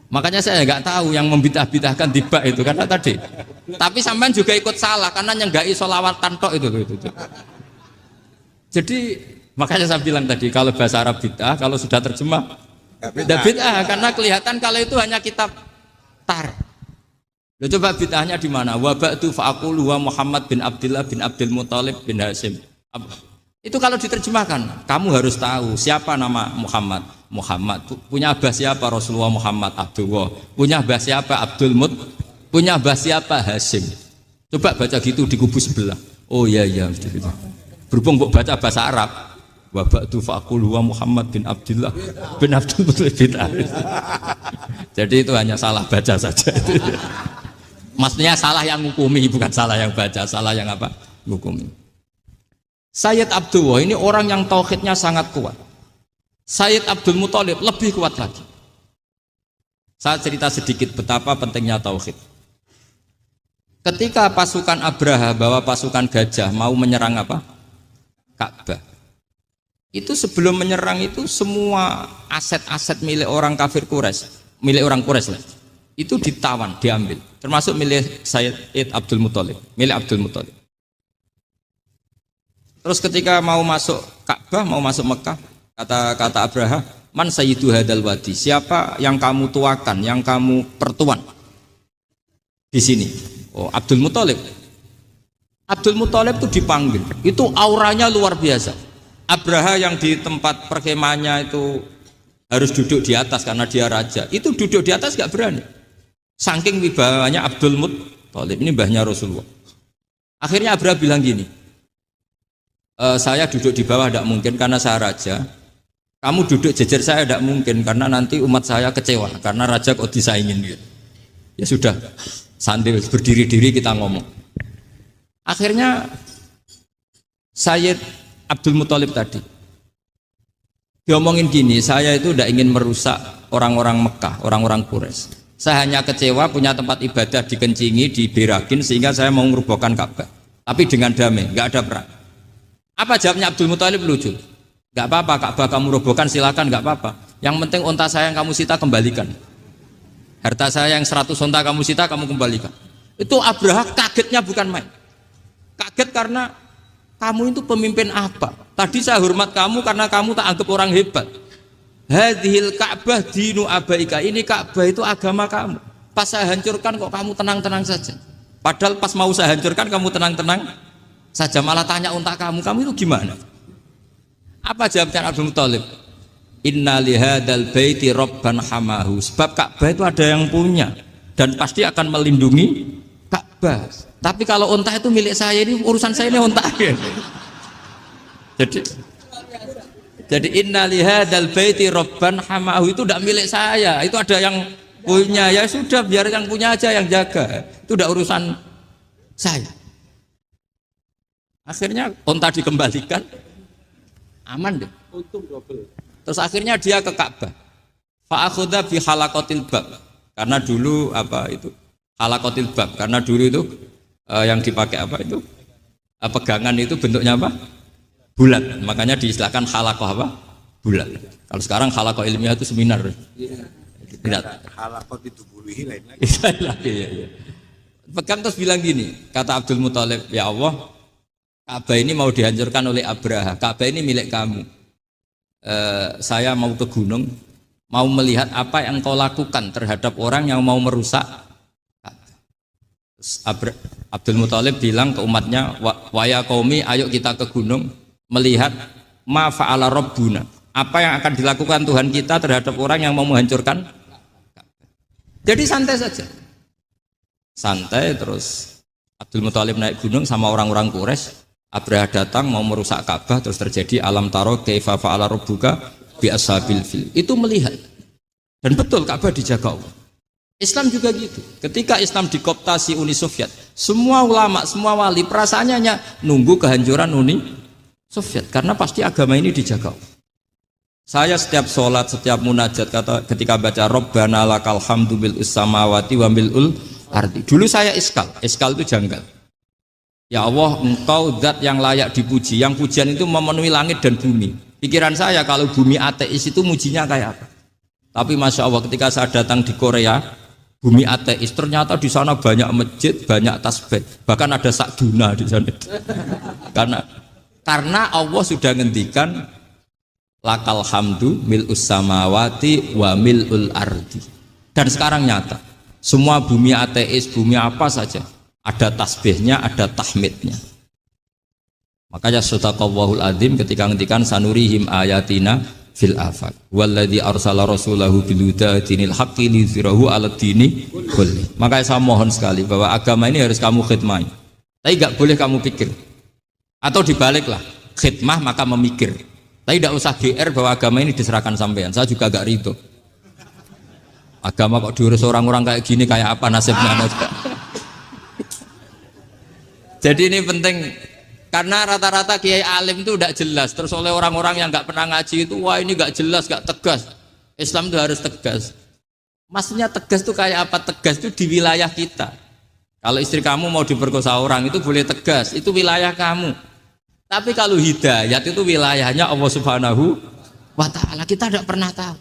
Makanya saya nggak tahu yang membidah-bidahkan tiba itu karena tadi. Tapi sampean juga ikut salah karena nyenggai sholawatan tok itu. Jadi makanya saya bilang tadi kalau bahasa Arab bid'ah, kalau sudah terjemah tidak bid'ah karena kelihatan kalau itu hanya kitab tar. Loh, coba bid'ahnya di mana? Wa ba'du fa'aqulu wa Muhammad bin Abdullah bin Abdul Muthalib bin Hashim. Itu kalau diterjemahkan, kamu harus tahu siapa nama Muhammad. Muhammad punya abah siapa? Rasulullah Muhammad Abdullah. Punya abah siapa? Abdul Mut. Punya abah siapa? Hashim. Coba baca gitu di kubu sebelah. Oh iya gitu. Berhubung kok baca bahasa Arab. Wa ba'du fa'aqulu wa Muhammad bin Abdullah bin Abdul Muthalib bin Hashim. Jadi itu hanya salah baca saja. Maksudnya salah yang ngukumi, bukan salah yang baca, salah yang apa? Ngukumi. Sayyid Abdullah ini orang yang tauhidnya sangat kuat. Sayyid Abdul Muthalib lebih kuat lagi. Saya cerita sedikit betapa pentingnya tauhid. Ketika pasukan Abraha bawa pasukan gajah mau menyerang apa? Ka'bah. Itu sebelum menyerang itu semua aset-aset milik orang kafir Quraisy, milik orang Quraisy lah. Itu ditawan, diambil, termasuk milik Sayyid Abdul Muthalib, milik Abdul Muthalib. Terus ketika mau masuk Ka'bah, mau masuk Mekah, kata Abraha, man sayyidu hadal wadi, siapa yang kamu tuakan, yang kamu pertuan di sini? Oh, Abdul Muthalib. Abdul Muthalib itu dipanggil, itu auranya luar biasa. Abraha yang di tempat perkemahannya itu harus duduk di atas karena dia raja, itu duduk di atas gak berani. Saking wibawanya Abdul Muthalib, ini mbahnya Rasulullah. Akhirnya Abraha bilang gini, saya duduk di bawah tidak mungkin karena saya raja. Kamu duduk jejer saya tidak mungkin karena nanti umat saya kecewa karena raja kok disaingin gitu. Ya sudah, santai berdiri-diri kita ngomong. Akhirnya Sayyid Abdul Muthalib tadi diomongin gini, saya itu tidak ingin merusak orang-orang Mekah, orang-orang Quraisy. Saya hanya kecewa punya tempat ibadah dikencingi, diberakin sehingga saya mau merubuhkan Ka'bah. Tapi dengan damai, nggak ada perang. Apa jawabnya Abdul Muthalib? Lucu. Nggak apa-apa, Ka'bah kamu robohkan silakan, nggak apa-apa. Yang penting unta saya yang kamu sita kembalikan. Harta saya yang 100 unta kamu sita kamu kembalikan. Itu Abraha kagetnya bukan main. Kaget karena kamu itu pemimpin apa? Tadi saya hormat kamu karena kamu tak anggap orang hebat. Hadhil Ka'bah dinu abaika, ini Ka'bah itu agama kamu. Pas saya hancurkan kok kamu tenang-tenang saja. Padahal pas mau saya hancurkan kamu tenang-tenang saja, malah tanya unta kamu itu gimana? Apa jawabnya Abdul Muthalib? Inna lihadal baiti rabban hamahu. Sebab Ka'bah itu ada yang punya dan pasti akan melindungi Ka'bah. Tapi kalau unta itu milik saya, ini urusan saya ini unta. Jadi inna lihadal baiti rabban hamahu itu tidak milik saya, itu ada yang punya. Ya sudah, biar yang punya aja yang jaga. Itu tidak urusan saya. Akhirnya unta dikembalikan, aman deh. Untung double. Terus akhirnya dia ke Ka'bah. Fa'akhudha bi halaqatil bab. Karena dulu apa itu? Halaqatil bab. Karena dulu itu yang dipakai apa itu? Pegangan itu bentuknya apa? Bulat. Makanya diistilahkan halaqah apa? Bulat. Kalau sekarang halaqah ilmiah itu seminar. Tidak. Halaqah itu buluhi lain lagi. Iya. Pegang terus bilang gini, kata Abdul Muthalib, ya Allah, Ka'bah ini mau dihancurkan oleh Abraha. Ka'bah ini milik kamu. Saya mau ke gunung, mau melihat apa yang kau lakukan terhadap orang yang mau merusak. Abdul Muthalib bilang ke umatnya, wa ya qaumi, ayo kita ke gunung melihat ma fa'ala rabbuna, apa yang akan dilakukan Tuhan kita terhadap orang yang mau menghancurkan. Jadi santai saja, santai. Terus Abdul Muthalib naik gunung sama orang-orang Quraisy. Abraha datang mau merusak Ka'bah, terus terjadi alam taro kaifa fa'ala rabbuka bi ashabil fil. Itu melihat, dan betul Ka'bah dijaga Allah. Islam juga gitu. Ketika Islam dikooptasi Uni Soviet, semua ulama, semua wali perasaannya hanya nunggu kehancuran Uni Soviet, karena pasti agama ini dijaga. Saya setiap sholat, setiap munajat ketika baca Rabbana lakal hamdu bil samawati wa mil'ul ardi. Dulu saya iskal itu janggal. Ya Allah, engkau zat yang layak dipuji, yang pujian itu memenuhi langit dan bumi. Pikiran saya kalau bumi ateis itu mujinya kayak apa? Tapi Masya Allah ketika saya datang di Korea, bumi ateis, ternyata di sana banyak masjid, banyak tasbih, bahkan ada sakduna di sana. Karena Allah sudah ngendikan lakal hamdu mil'us samawati wa mil'ul ardi. Dan sekarang nyata, semua bumi ateis, bumi apa saja, ada tasbihnya, ada tahmidnya. Makanya sadaqallahul adzim ketika ngendikan sanurihim ayatina fil afaq walladzi arsala rasulahu bil huda dinil haqqi liyuzhirahu 'alad dini kulli. Makanya saya mohon sekali bahwa agama ini harus kamu khidmah. Tapi enggak boleh kamu pikir. Atau dibaliklah, khidmah maka memikir. Tapi tidak usah GR bahwa agama ini diserahkan sampean. Saya juga gak ridho. Agama kok diurus orang-orang kayak gini, kayak apa nasibnya? Jadi ini penting, karena rata-rata kiai alim itu tidak jelas. Terus oleh orang-orang yang nggak pernah ngaji itu, wah ini nggak jelas, nggak tegas. Islam itu harus tegas. Maksudnya tegas itu kayak apa? Tegas itu di wilayah kita. Kalau istri kamu mau diperkosa orang itu boleh tegas, itu wilayah kamu. Tapi kalau hidayat itu wilayahnya Allah Subhanahu wa Ta'ala, kita tidak pernah tahu.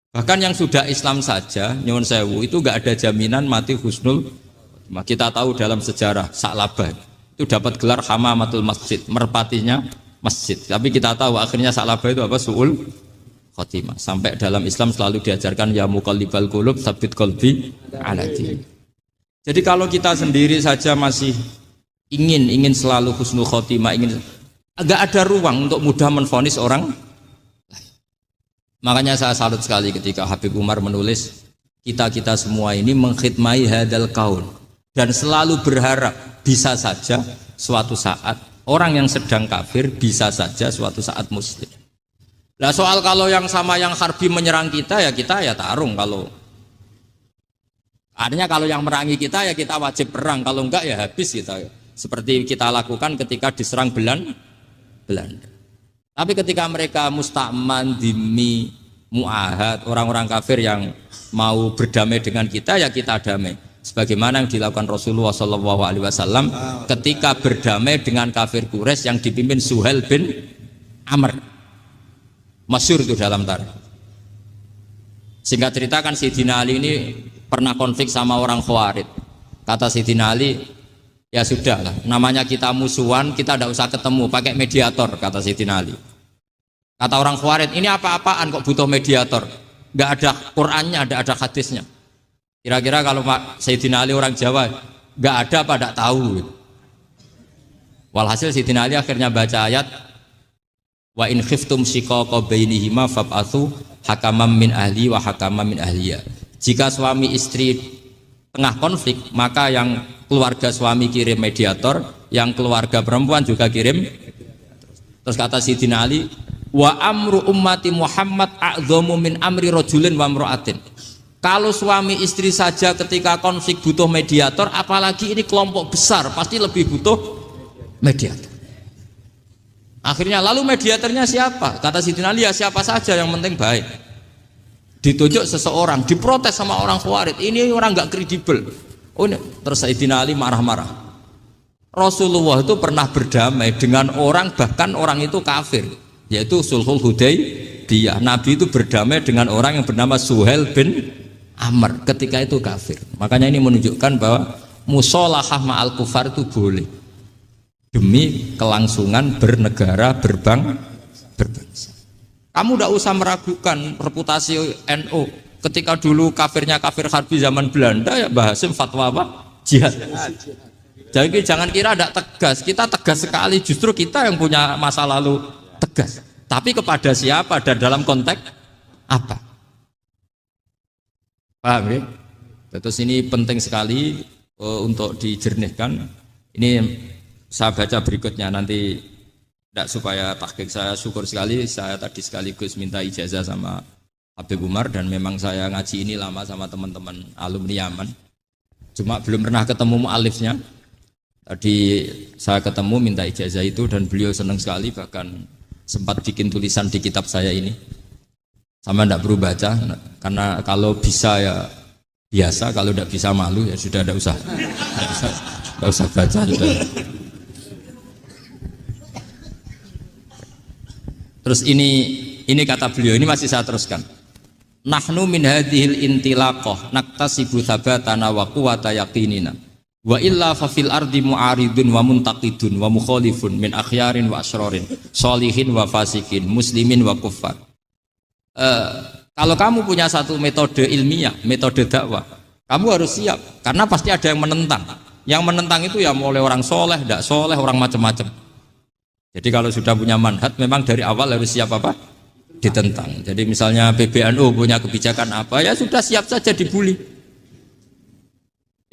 Bahkan yang sudah Islam saja, nyuwun sewu, itu nggak ada jaminan mati husnul. Kita tahu dalam sejarah Sa'labah itu dapat gelar hamamatul masjid, merpatinya masjid. Tapi kita tahu akhirnya Sa'labah itu apa? Su'ul khotimah. Sampai dalam Islam selalu diajarkan ya muqallibal qulub tsabbit qalbi ala din. Jadi kalau kita sendiri saja masih ingin selalu husnul khotimah, agak ada ruang untuk mudah menvonis orang. Makanya saya salut sekali ketika Habib Umar menulis kita semua ini mengkhidmati hadal kaun dan selalu berharap bisa saja suatu saat orang yang sedang kafir bisa saja suatu saat muslim. Nah soal kalau yang sama yang harbi menyerang kita ya tarung. Kalau artinya kalau yang merangi kita ya kita wajib perang, kalau enggak ya habis kita. Seperti kita lakukan ketika diserang Belanda. Tapi ketika mereka musta'man, dhimmi, mu'ahad, orang-orang kafir yang mau berdamai dengan kita ya kita damai. Sebagaimana yang dilakukan Rasulullah SAW ketika berdamai dengan kafir Quraisy yang dipimpin Suhail bin Amr. Masyhur itu dalam tarikh. Singkat cerita kan Sayyidina Ali ini pernah konflik sama orang Khawarij. Kata Sayyidina Ali, ya sudah lah, namanya kita musuhan, kita tidak usah ketemu, pakai mediator, kata Sayyidina Ali. Kata orang Khawarij, ini apa-apaan kok butuh mediator? Nggak ada Qur'annya, ada hadisnya. Kira-kira kalau Pak Sayyidina Ali orang Jawa, nggak ada apa tidak tahu. Walhasil Sayyidina Ali akhirnya baca ayat, wa in khiftum shiqaqa bainihima fab'atsu hakaman min ahli wa hakaman min ahliya. Jika suami istri tengah konflik, maka yang keluarga suami kirim mediator, yang keluarga perempuan juga kirim. Terus kata Sayyidina Ali, wa amru ummati Muhammad a'dhamu min amri rajulin wa imra'atin. Kalau suami istri saja ketika konflik butuh mediator, apalagi ini kelompok besar pasti lebih butuh mediator. Akhirnya lalu mediatornya siapa? Kata Sayyidina Ali, ya siapa saja yang penting baik. Ditunjuk seseorang, diprotes sama orang Khawarij, ini orang nggak kredibel. Oh, ini. Terus Sayyidina Ali marah-marah. Rasulullah itu pernah berdamai dengan orang, bahkan orang itu kafir, yaitu Sulhul Hudaybiyah. Nabi itu berdamai dengan orang yang bernama Suhail bin Amr ketika itu kafir. Makanya ini menunjukkan bahwa musolahah ma'al kufar itu boleh demi kelangsungan bernegara, berbangsa. Kamu tidak usah meragukan reputasi NU. Ketika dulu kafirnya kafir harbi zaman Belanda ya Mbah Hasim fatwa apa? Jihad. Jadi jangan kira tidak tegas. Kita tegas sekali. Justru kita yang punya masa lalu tegas. Tapi kepada siapa dan dalam konteks apa? Paham ya? Terus ini penting sekali untuk dijernihkan. Ini saya baca berikutnya nanti. Tidak supaya tahqiq, saya syukur sekali, saya tadi sekaligus minta ijazah sama Habib Umar dan memang saya ngaji ini lama sama teman-teman alumni Yaman. Cuma belum pernah ketemu mu'alifnya. Tadi saya ketemu minta ijazah itu dan beliau senang sekali, bahkan sempat bikin tulisan di kitab saya ini. Sama tidak perlu baca, karena kalau bisa ya biasa, kalau tidak bisa malu ya sudah, tidak usah baca sudah. Terus ini kata beliau, ini masih saya teruskan. Nahnu min hadhil intilaqah naktasibu thabatana wa quwwata yaqinina. Wa illa fa fil ardi mu'aridun wa muntaqidun wa mukhalifun min akhyarin wa asrarin, sholihin wa fasikin, muslimin wa kuffar. Kalau kamu punya satu metode ilmiah, metode dakwah, kamu harus siap karena pasti ada yang menentang. Yang menentang itu ya mulai orang soleh, tidak soleh, orang macam-macam. Jadi kalau sudah punya manhaj, memang dari awal harus siap apa? Ditentang. Jadi misalnya PBNU punya kebijakan apa, ya sudah siap saja dibully.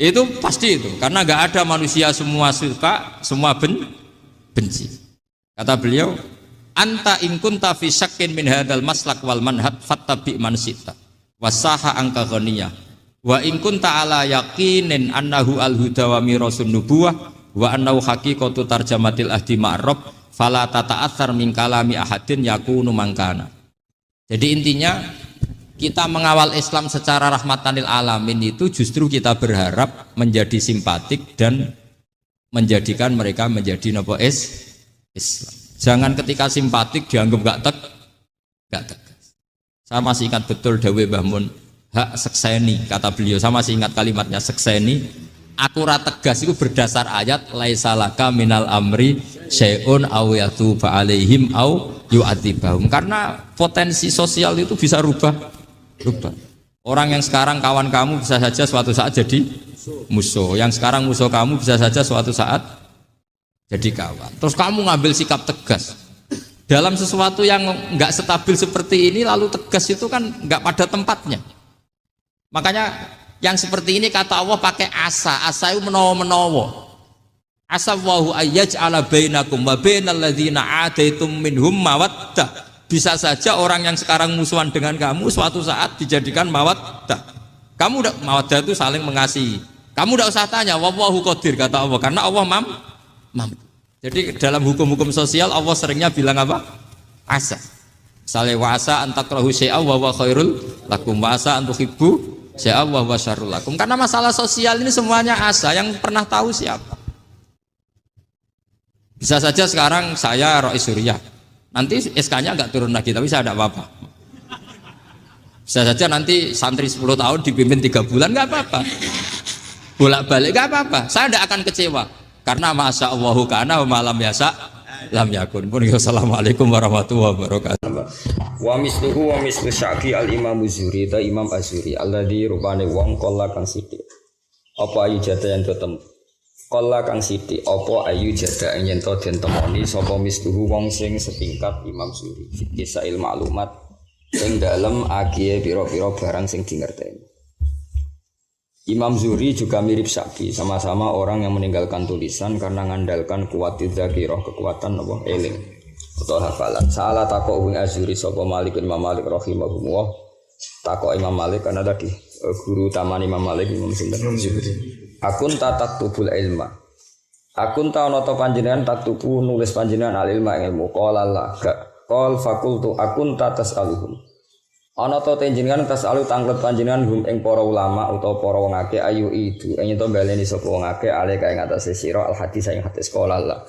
Itu pasti itu, karena nggak ada manusia semua suka, semua benci. Kata beliau, anta in kunta fi syakkin min hadzal maslak wal manhaj fattabi man sita wasaha angka ghaniyah wa in kunta ala yaqinin annahu al huda wa mirasun nubuwah wa annahu haqiqatu tarjamatil ahdi ma'rab fala tata'atsar min kalami ahadin yakunu mangkana. Jadi intinya kita mengawal Islam secara rahmatan lil alamin itu justru kita berharap menjadi simpatik dan menjadikan mereka menjadi nopo Islam. Jangan ketika simpatik dianggap gak tegas. Saya masih ingat betul dawuh Mbah Mun, hak sekseni, kata beliau. Saya masih ingat kalimatnya, sekseni. Aku ra tegas itu berdasar ayat laisa laka minal amri syai'un aw yatuba alaihim aw yu'adzibahum. Karena potensi sosial itu bisa rubah. Orang yang sekarang kawan kamu bisa saja suatu saat jadi musuh. Yang sekarang musuh kamu bisa saja suatu saat jadi kawan. Terus kamu ngambil sikap tegas dalam sesuatu yang nggak stabil seperti ini, lalu tegas itu kan nggak pada tempatnya. Makanya yang seperti ini kata Allah pakai asa. Asa itu menawa-menawa. Asa wahu ayyaj'ala bainakum wa bainal ladzina 'adaitum minhum mawaddah. Bisa saja orang yang sekarang musuhan dengan kamu suatu saat dijadikan mawaddah. Kamu udah mawaddah itu saling mengasihi. Kamu udah usah tanya wallahu qadir, kata Allah, karena Allah mampu. Jadi dalam hukum-hukum sosial Allah seringnya bilang apa? Asa. Misalnya wa asa an takrahu syai'an wa huwa khairul lakum wa asa an tuhibbu syai'an wa huwa syarrul lakum. Karena masalah sosial ini semuanya asa, yang pernah tahu siapa? Bisa saja sekarang saya Rois Suriah, nanti SK-nya nggak turun lagi, tapi saya tidak apa-apa. Bisa saja nanti santri 10 tahun dipimpin 3 bulan, nggak apa-apa. Bolak-balik nggak apa-apa. Saya tidak akan kecewa. Karena masa Allahu kana wa malam yasa lam yakun. Assalamualaikum warahmatullahi wabarakatuh. Wa misluhu wa mislu syaki al imam Zuri ta imam Azuri alladzi rupane wong kala kang sithik. Apa ayu jata yang tetep kala kang sithik apa ayu jata yen to den temoni sapa misluhu wong sing setingkat imam Zuri. Kisail maklumat ing dalem agie pira-pira barang sing dingerteni. Imam Zuri juga mirip Syaki, sama-sama orang yang meninggalkan tulisan karena mengandalkan kuwatid dzakirah, kekuatan apa eling atau hafalan. Salah takok wing Azuri sapa Malik Imam Malik rahimahullah. Takok Imam Malik karena tadi guru taman Imam Malik Imam Zuri. Akun tatak tubul ilma. Akun ta ana ta panjenengan taktubu nulis panjenengan al ilma ilmu qala la qol fakultu akun tatas alihum. Ana ta panjenengan tas alu tanglet panjenengan hum ing para ulama utawa para wong akeh ayu itu ing to baleni sapa wong akeh ale kae ngatasé sira al hadis ing hadis sekolah lah.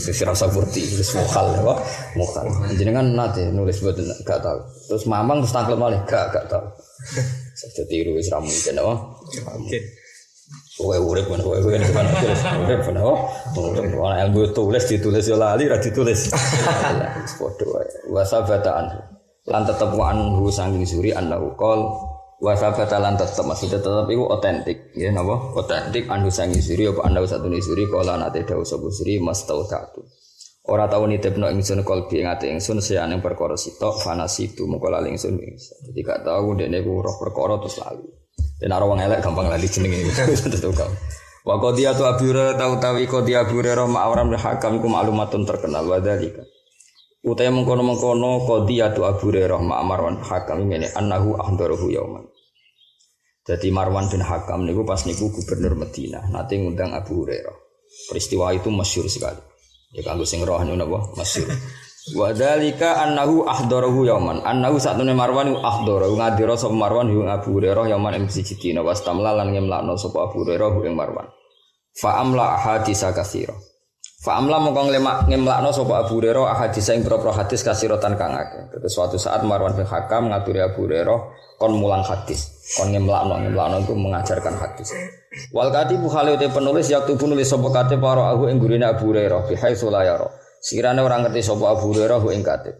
Sira saburti wis mokal apa mokal. Panjenengan nate nulis boten gak tau. Terus mamang terus tanglet malih gak tau. Saja tiru wis ra mungkin apa? Mungkin. Kowe urip men kowe urip men apa? Ora yang tulis ditulis yo lali ra ditulis. Wis padha wae. Wa sabataan lan tetep wa anhu sanging Zuri annahu qol wa sabata lan tetep maksudnya tetep iku otentik ya napa otentik anhu sanging Zuri apa annahu satune Zuri qala nate dawuh sapa Zuri mastautatu ora tau nitipno ingsun qalbi ing ati ingsun seane perkara sitok fanasitu mengko lali ingsun dadi gak tau ndekne ku roh perkara terus lali yen ora wong elek gampang lali jenenge tentu kau wa qadiyatu abura tawi qadiyah abura ma'aram hakam ku maklumatun terkenal wa dalika utaya mengkono-mengkono qadiyatu Abu Hurairah ma'mar wan hakam ngene annahu ahdarahu yauman. Jadi Marwan bin Hakam niku pas niku gubernur Madinah, nate ngundang Abu Hurairah. Peristiwa itu masyhur sekali. Ya kanggo sing roh niku napa masyhur. Wa dzalika annahu ahdarahu yauman. Annahu satune Marwan ahdara ngadira sapa Marwan ing Abu Hurairah yauman ing siji dina wastamla lan ngemlakno sapa Abu Hurairah ing Marwan. Fa amla hadisa katsira. Fa amla mongko ngemlakno sapa Abu Hurairah hadis ing propro hadis kasiratan kang akeh. Terus suatu saat Marwan bin Hakam ngaturi Abu Hurairah kon mulang hadis, kon ngemlakno itu mengajarkan hadis. Wal katibu khale te penulis yaktu nulis sapa katib para aku ing gurine Abu Hurairah bi haitsu la yara. Sekirane ora ngerti sapa Abu Hurairah ing katib.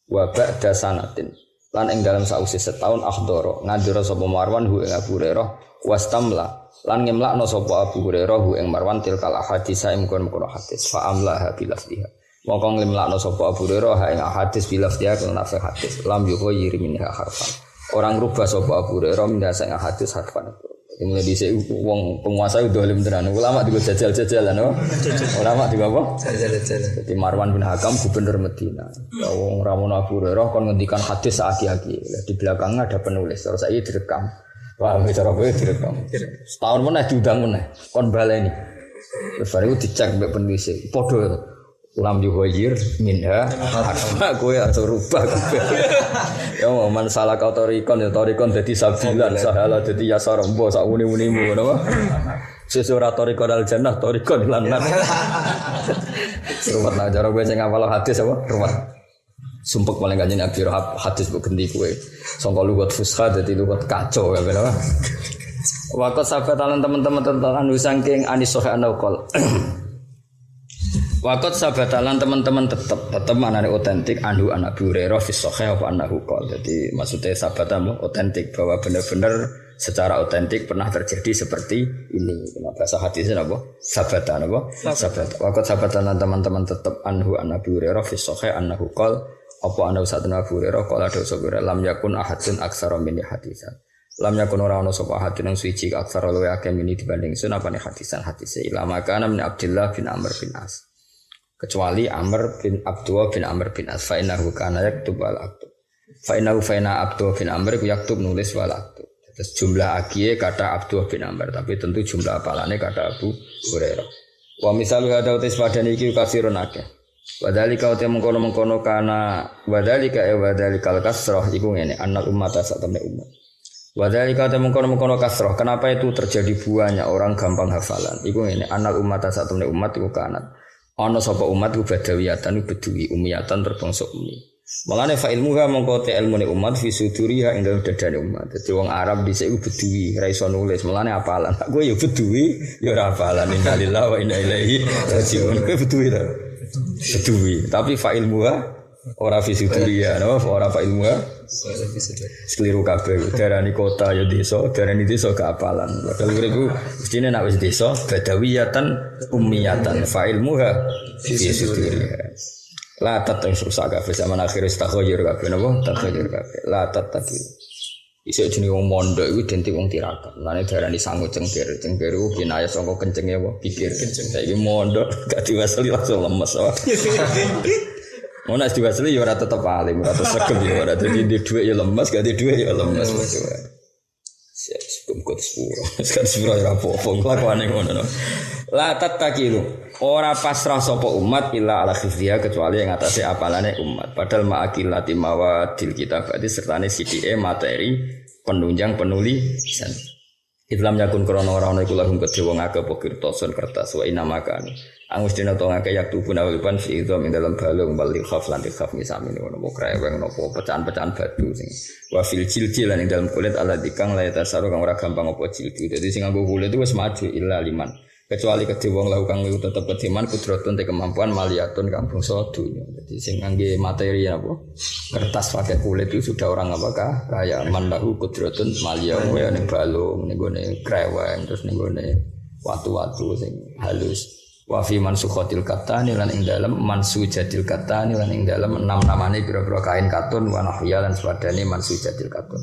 Wa ba'da sanatin lan ing dalam sausi setahun akhdara ngandira sapa Marwan ing Abu Hurairah wastamla lan ngemlakno sapa Abu Hurairah ing Marwan tilkal hadis ing kono hadis fa amlaha bilafdiha mongko ngemlakno sapa Abu Hurairah ing hadis bilafdiha kana nafsi hadis lam yughayir minha harfan orang rubah sapa Abu Hurairah mindasa ing hadis harfan ini dhisik wong penguasa udah dolim tenan ulama digo jajal-jajalan no ulama digo apa jajal-jajalan dadi Marwan bin Hakam gubernur Madinah wong ramono Abu Hurairah kon ngendikan hadis aki-aki di belakangnya ada penulis terus saiki direkam. Wah, bicara gue direkam. Setahun mana diundang mana? Kon baleni. Terus baru dicek mbek penulis. Podo ulam yuhayir minha. Gue harus rubah. Ya man salah kau torikon ya torikon jadi sabilan sahala jadi yasar mbo sak muni-munimu napa? Sesura torikon al jannah torikon lan. Ruwet nah cara gue sing ngapal hadis apa? Ruwet. Sumpek paling kanjeng Nabi Rahab hadis mbok gendi kowe. Sangka lugat fusha dadi lugat kacau ya bener. Waqat sabatalan teman-teman tentang saking anis sahih anaqol. Waqat sabatalan teman-teman tetep manane otentik anhu an Abu Hurairah fi sahih apa annahu qol. Jadi maksudnya sabatamu otentik bahwa benar-benar secara otentik pernah terjadi seperti ini. Bahasa hadisnya apa? Sabatan apa? Sabat. Waqat sabatalan teman-teman tetep anhu an Abu Hurairah fi sahih annahu qol. Apa ana satuna Abu Hurairah kala dawuh sapa lam yakun ahadun aksara min hadisan. Lam yakun ora ana sapa ahadun sing suci aksara luwe akeh min dibanding sun apane hadisan hadise ilama kana min Abdullah bin Amr bin As. Kecuali Amr bin Abdullah bin Amr bin As fa innahu kana yaktub wal aktub. Fa innahu Abdullah bin Amr yaktub nulis wal aktub. Terus jumlah agie kata Abdullah bin Amr tapi tentu jumlah apalane kata Abu Hurairah. Wa misalu hada utis padane iki kasirun akeh. Wadhalika utia mengkono-mengkono kana wadhalikal kasroh iku ngene anak umat sak temne umat. Wadhalika utia mengkono-mengkono kasroh kenapa itu terjadi banyak orang gampang hafalan iku ngene anak umat sak temne umat iku kanat ana sapa umat iku badawiyatan bedui umiyatan terbangsa umi. Malane fa ilmuha mengko te ilmune umat fi suduriha ing dalem dadane umat. Dadi wong Arab dhisik iku bedui ra iso nulis malane hafalan. Kowe ya bedui ya ora hafalan innalillahi wa inna ilaihi raji'un. Kowe bedui ta? Bedui, tapi fa'il muha ora fisituria, no? Ora fa'il muha sekeliru kabeh. Darani kota ya desa, darani desa keapalan. Padahal kuriku mestine nek wis desa badawiyatan ummiyatan fa'il muha fisituria. La tatang rusak kabeh zaman akhir istakhoyir kabeh napa? Takhoyir kabeh. La tataki. Iso jenenge wong mondok iku identik wong tirakat. Lane darani sangu cengkir. Cengkir iku kinayah saka kencenge apa? Pikir kenceng. Saiki mondok gak diwasali langsung lemes. Ono nek diwasali ya ora tetep alim, ora tetep sregep ya ora. Dadi di dhuwit ya lemes, gak di dhuwit ya lemes. Siap sebut sepuro. Sekarang sepuro ora apa-apa kelakuane ngono. La tattakilu. Ora pasrah sapa umat illa ala khifriha kecuali yang atase apalane umat. Padahal ma'akilati mawadil kitab berarti sertane sidike materi penunjang penulisan. Islam yakun krana ora ana iku lahum kedhe wong akeh apa kirtasun kertas wa inamakan. Angus dina to ngake yak tubuh nawalipan fi idham ing dalam balung bali khaf lan khaf misami ngono mo kreweng napa pecahan-pecahan batu sing wa fil jildi lan ing dalam kulit ala dikang la tasaru kang ora gampang apa jildi. Dadi sing nganggo kulit itu wis maju illa liman. Kecuali kedhe wong lahu kang tetep kediman kudratun te kemampuan maliyatun kang bangsa dunya. Dadi sing ngangge materi apa? Kertas pakai kulit itu sudah orang apakah kaya mandahu kudratun maliyah kaya ning balung ning gone kreweng terus ning gone watu-watu sing halus. Wa fi mansukhatil katani lan ing dalem mansujatil katani lan ing dalem 6 namane pira-pira kain katun wa nahya lan sepadane mansujatil katun.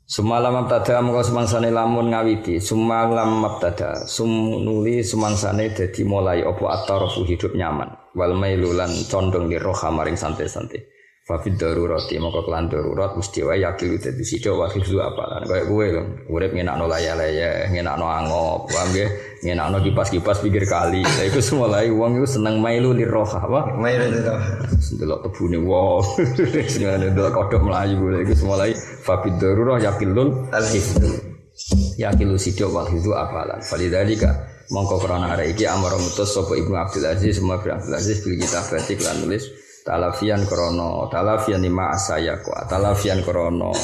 Sumalam mabtada mongko semangsane lamun ngawiti sumalam mabtada sumnuli semangsane dadi mulai apa atarafu hidup nyaman wal mailulan condong li roha maring santai-santai Fafid darurati maka kelan darurat mesti wae yakin dadi sithik wa hifzu apalan kaya kowe lho urip ngenakno laya-laya ngenakno angop paham nggih ngenakno kipas-kipas pinggir kali lha iku mulai wong iku seneng mailu liroha apa mailu liroha delok kebune wong sing delok kodhok mlayu lha iku mulai fafid darurah yakilul al-hifzu yakilu sithik wa hifzu apalan falidalika mongko krana arek iki amara mutus sapa Ibnu Abdul Aziz semua Abdul Aziz bil kitabati lan nulis talafian lima asa ya kuat talafian krono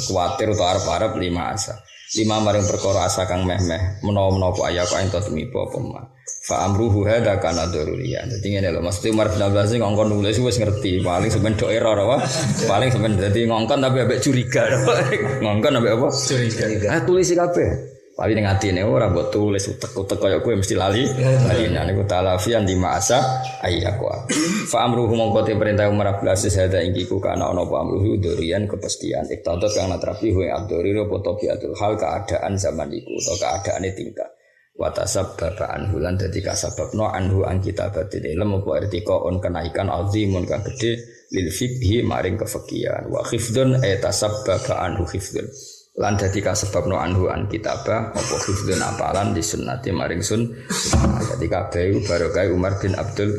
kuatir atau arep-arep lima asa lima maring perkara asa kang meh-meh menawa-menawa aya kok ento tumiba apa mah fa amruhu hada kana daruriyan dadi ngene lho mesti Umar bin Abdul Aziz ngongkon nulis wis ngerti paling sampean do error apa paling sampean dadi ngongkon tapi ambek curiga ngongkon ambek apa curiga tulis kabeh paling ning atine ora mbok tulis utek-utek kaya kowe mesti lali lalinan niku talafian di masa ayyaqwa fa amruhu mongko te perintah Umar bin Aziz hada ingkiku kana ana apa amruhu durian kepastian iktadat kang natrafi wa abduriro potobiatul hal keadaan zaman iku atau keadaane tingkah wa tasabbaba anhu lan dadi kasababno anhu an kitabatil ilm apa irtiqaun kenaikan azimun kang gedhe lil fiqhi maring kefiqihan wa khifdun tasabbaba anhu khifdun lan dadi kasebabno anhu an kitabah apa hifdzun apalan di sunnati maring sun dadi kabeh barokah Umar bin Abdul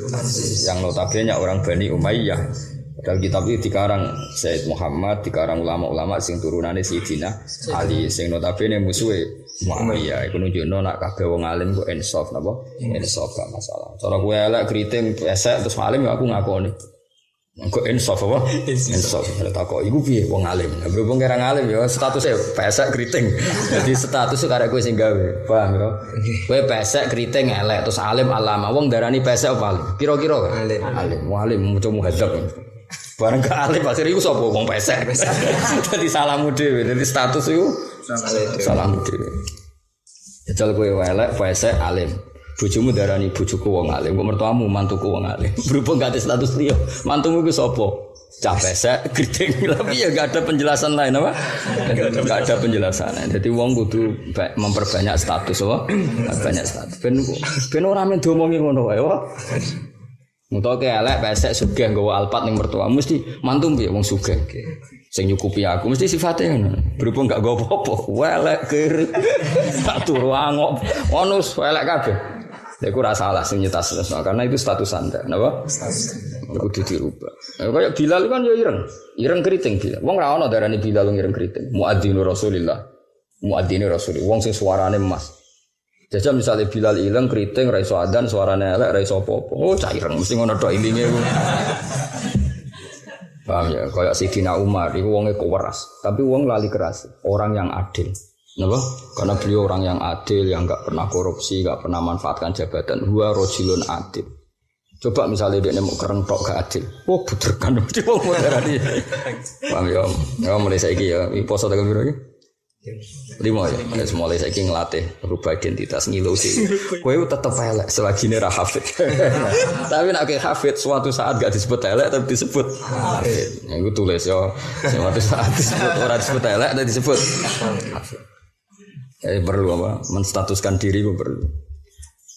yang notabene orang Bani Umayyah padahal kitab itu dikarang Said Muhammad dikarang ulama-ulama sing turunane Sayyidina Ali sing notabene musuhe Muawiyyah iku nunjukno nek kabeh wong alim kok insaf napa insaf gak masalah cara kowe elek kriting pesek terus alim ya aku ngakoni kok insaf apa? Insaf. Takok iku piye wong alim. Berhubung kira ngalim ya statusnya pesek kriting. Jadi status karek kowe sing gawe. Paham ya? Kowe pesek kriting elek terus alim alama. Wong darani pesek apa alim? Kira-kira alim. Alim. Alim muncul muhadzab. Bareng ke alim akhire iku sapa wong pesek. Dadi salamu dhewe. Dadi status iku salamu dhewe. Jajal kowe elek pesek alim. Bojomu darani bojoku wong alim, kok mertuamu mantuku wong alim. Berhubung gak ada status liya, mantumu ku sapa? Cah pesek, kriting. Tapi ya gak ada penjelasan lain apa? Gak ada penjelasan. Jadi wong kudu memperbanyak status apa? Banyak status. Ben ora men diomongi ngono wae, apa? Mutoke elek pesek sugih nggawa alpat ning mertua mesti mantu piye wong sugih. Sing nyukupi aku mesti sifate ngono. Berhubung gak nggawa apa-apa, elek kir. Tak turu angop. Ono elek kabeh. Ya aku rasa salah sing nyetas karena itu status Anda, napa? Aku dirubah. Kayak Bilal kan ya ireng keriting Bilal. Wong ra ono darani Bilal ireng keriting. Muadzinu Rasulillah. Muadzinu Rasul. Wong sing suarane emas. Jajal misalnya Bilal ireng keriting ra iso adzan suarane elek ra iso apa-apa. Oh cah ireng mesti ngono tok intinge ku. Paham ya? Kayak Sidina Umar iku wonge keras, tapi wong lali keras, orang yang adil. Kenapa? Karena beliau orang yang adil, yang enggak pernah korupsi, enggak pernah manfaatkan jabatan. Huwa rajulun adil. Coba misalnya dia mau kereng tok gak adil. Oh, buderkan mesti wong moderani. Paham ya? Ya mulai saiki ya, iki poso tekan piro iki? 5 ya. Mulai saiki nglatih rubah identitas ngilu sih. Kowe tetep elek selagi ra hafid. Tapi nek hafid suatu saat gak disebut elek tapi disebut hafid. Ya iku tulis ya. Suatu saat disebut ora disebut elek tapi disebut hafid. Perlu apa? Menstatuskan diri itu perlu.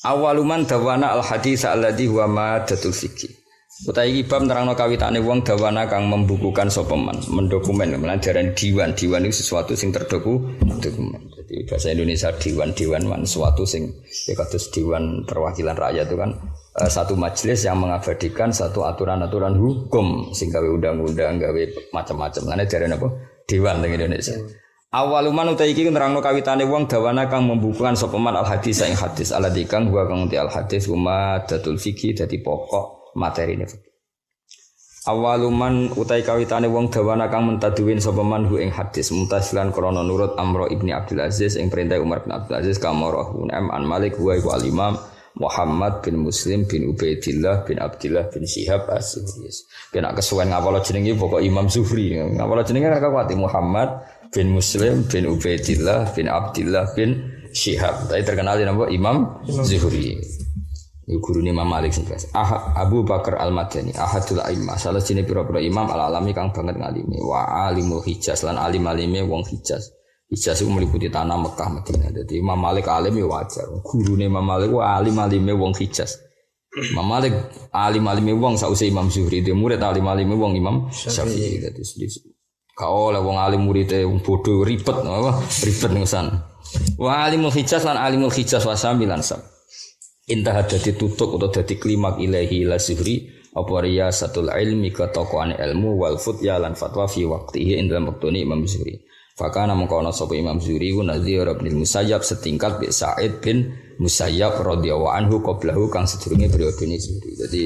Awaluman dawana al hadis alladhi huwa madatul fikih. Utai iki bab nerangno kawitane wong dawana kang membukukan sapa man, mendokumen, melanjaran diwan. Diwan itu sesuatu sing dokumen. Jadi bahasa Indonesia diwan man sesuatu sing ya kados diwan perwakilan rakyat itu kan satu majelis yang mengabadikan satu aturan-aturan hukum sing gawe undang-undang, gawe macam-macam. Lane jarene apa? Diwan ning Indonesia. Awaluman utai iki nerangno kawitane wong dawana kang membukukan sapa man al hadis ing hadis alladzi kang wa kang al hadis umadatul fikih dadi pokok materi ini. Awaluman utai kawitane wong dawana kang mentaduwin sapa man hu ing hadis mutasilan krana nurut Amr ibni Abdul Aziz ing perintah Umar bin Abdul Aziz kamarahu an Malik wa al Imam Muhammad bin Muslim bin Ubaidillah bin Abdillah bin Syihab as-Zuhri. Kena kesuwen ngapalo jenenge pokok Imam Zuhri. Ngapalo jenenge ra kuwati Muhammad bin Muslim bin Ubaidillah bin Abdillah bin Syihab. Tapi terkenal nama Imam Zuhri. Guru Imam Malik sing Abu Bakar Al-Madani ahadul a'immah salah sini pira-pira imam al-alami kang banget ngalimi wa alimul Hijaz lan alim-alime wong Hijaz. Hijaz itu meliputi tanah Mekah Madinah. Jadi Imam Malik alim ya wajar. Guru Imam Malik wa alim-alime wong Hijaz. Imam Malik alim-alime wong sausé Imam Zuhri, dia murid alim-alime wong Imam Syafi'i. Dadi kau lah wong alim muridé wong bodoh ribet apa? Ribet ngusan. Wa alimul Hijaz lan alimul Hijaz wa samilan sam. Intah dadi tutuk utawa dadi klimak ilahi la Zuhri apa riyasatul ilmi ketokohan ilmu wal futya lan fatwa fi waqtihi ing dalam waktune Imam Zuhri. Fakana mengkono sapa Imam Zuhri ku Nadhir bin Musayyab setingkat bi Sa'id bin Musayyab radhiyallahu anhu qablahu kang sedurunge periodene Zuhri. Jadi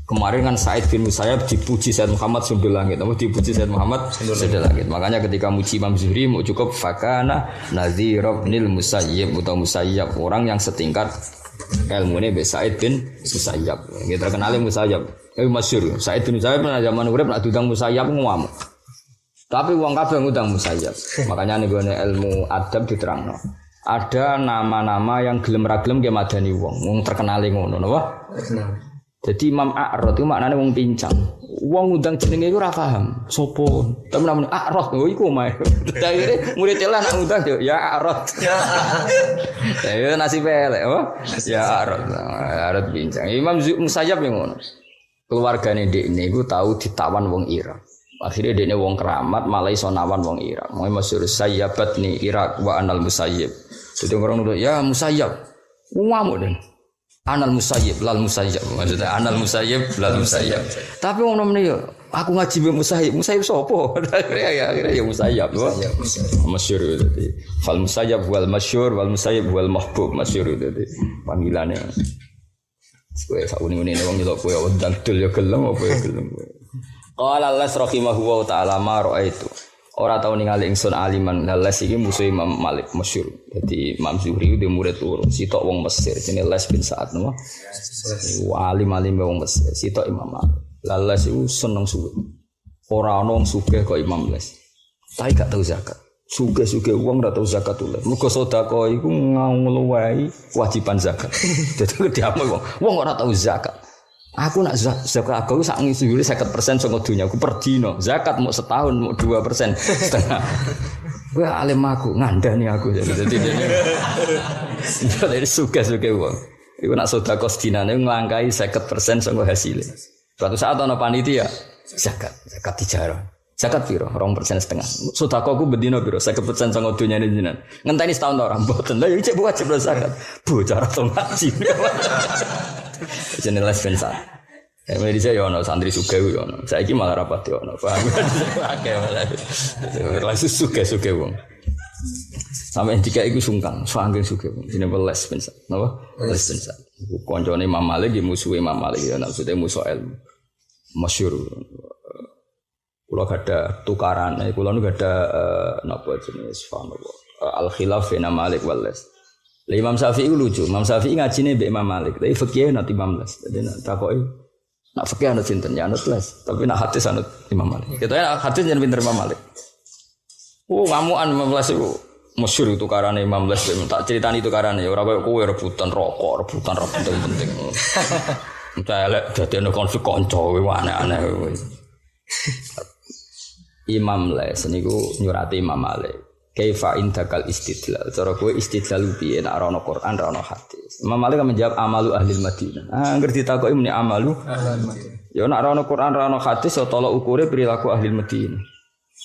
kemarin kan Sa'id bin Musayyab dipuji Sayyid Muhammad sundul langit, apa dipuji Sayyid Muhammad sundul langit. Makanya ketika muji Imam Zuhri mau cukup fakana Nadhir bin Musayyab atau Musayyab orang yang setingkat ilmune be Sa'id bin Musayyab. Nggih terkenal Musayyab. Masyhur. Sa'id bin Musayyab pada zaman urip nek diundang Musayyab ngamuk. Tapi wong kabeh ngundang Musayyab. Makanya ning ilmu adab diterangno. Ada nama-nama yang gelem ra gelem ge madani wong terkenal ngono napa? Terkenal. Jadi Imam A'rad itu maknane wong pincang. Wong ngundang jenenge iku ora paham. Sopo? Temen-temen A'rad oh iku mae. Akhire murid celah nak ngundang yo ya A'rad. Ya nasib elek apa? Ya A'rad. A'rad pincang. Imam Musayyab yang ngono. Keluargane ndekne iku tahu ditawan wong Irak. Akhirnya dekne wong keramat malah iso nawan wong Irak. Moe masyhur sayyabat ni Irak wa anal Musayyib. Jadi orang nuduh ya Musayyab. Ngamuk den. Anal Musayyib lal Musayyab. Maksudnya anal Musayyib lal Musayyab. Tapi wong nomene yo aku ngaji mbek Musayyib. Musayyib sapa? Akhirnya ya Musayyab. Masyhur dadi. Fal Musayyab wal masyhur wal Musayyib wal mahbub masyhur dadi panggilane. Kowe sak uni-uni wong nyelok kowe ndang dul ya gelem apa ya gelem. Qala Allah rahimahullahu ta'ala ma ra'aitu. Ora tau ningali ingsun aliman. Les iki musuh Imam Malik masyhur. Dadi Imam Zuhri dhe murid loro. Sitok wong Mesir jenenge Les bin Sa'ad napa? Alim-alim wong Mesir. Sitok Imam Malik. Les iku seneng suwe. Ora ana wong sugih kok Imam Les. Tapi gak tau zakat. Sugih-sugih wong ora tau zakat tulen. Mergo sedekah iku ngluwahi kewajiban zakat. Dadi diamu wong ora tau zakat. Aku nak zakat aku sak ngisi 50% saka dunya aku per dino. Zakat mau setahun mau 2% setengah. Kowe alim aku ngandani aku jadi dari suka-suka wong. Iku nak sedekah sedinane nglangkai 50% saka hasile. Suatu saat ana panitia zakat dijarah. Zakat piro? 2,5%. Sedekah aku bendino piro? 50% saka dunyane jenengan. Ngenteni setahun ora mboten. Lah iki cek wajib zakat. Bocah ora ngaji. Jenenge Les bin Sa'ad. Medisa yo ono santri sugih yo ono. Saiki malah rapat yo ono. Paham. Akeh malah. Langsung sugih wong. Sampai jika iku sungkan, saking sugih wong. Jenenge Les bin Sa'ad. Napa? Les bin Sa'ad. Kancane Imam Malik iki musuhe Imam Malik ya maksudnya musuh ilmu. Masyhur. Kula gada tukaran, kula nu gada napa jenenge subhanallah. Al-khilaf baina Malik wal Les. Imam Syafi'i lucu. Imam Syafi'i ngajine mbek Imam Malik. Tapi fikih nanti Imam Les. Dadi nak takoki nak fikih anut sinten ya anut Les. Tapi nak hadis anut Imam Malik. Kita hadis jan pinter Imam Malik. Oh, ngamukan Imam Les itu masyhur itu karane Imam Les. Tak critani itu karane ora koyo kowe rebutan rokok penting. Entah elek dadi ana konflik kanca kowe aneh-aneh kowe. Imam Les niku nyurati Imam Malik. Kaifa indakal istidlal. Cara kowe istidlal piye nek ora ana Quran, ora ana hadis. Imam Malik menjawab amalu ahli Madinah. Angger ditakoki muni amalu ahli Madinah. Ya nek ora ana Quran, ora ana hadis, ya tolak ukure perilaku ahli Madinah.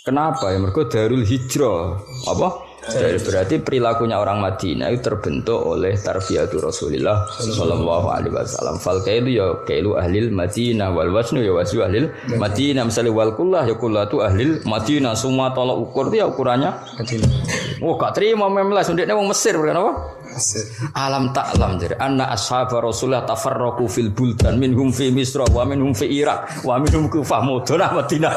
Kenapa? Ya mergo Darul Hijrah. Apa? Berarti perilakunya orang Madinah itu terbentuk oleh tarbiyatu Rasulullah sallallahu alaihi wasallam. Fal kailu ya kailu ahlil Madinah wal wasnu ya wasnu ahlil Madinah. Misalnya wal kullah ya kullatu ahlil Madinah. Semua tolak ukur itu ya ukurannya Madinah. Oh gak terima memlas ndekne wong Mesir kenapa? Mesir. Alam ta'lam jadi anna ashabar Rasulullah tafarraqu fil buldan minhum fi Misra wa minhum fi Irak wa minhum Kufah Madinah Madinah.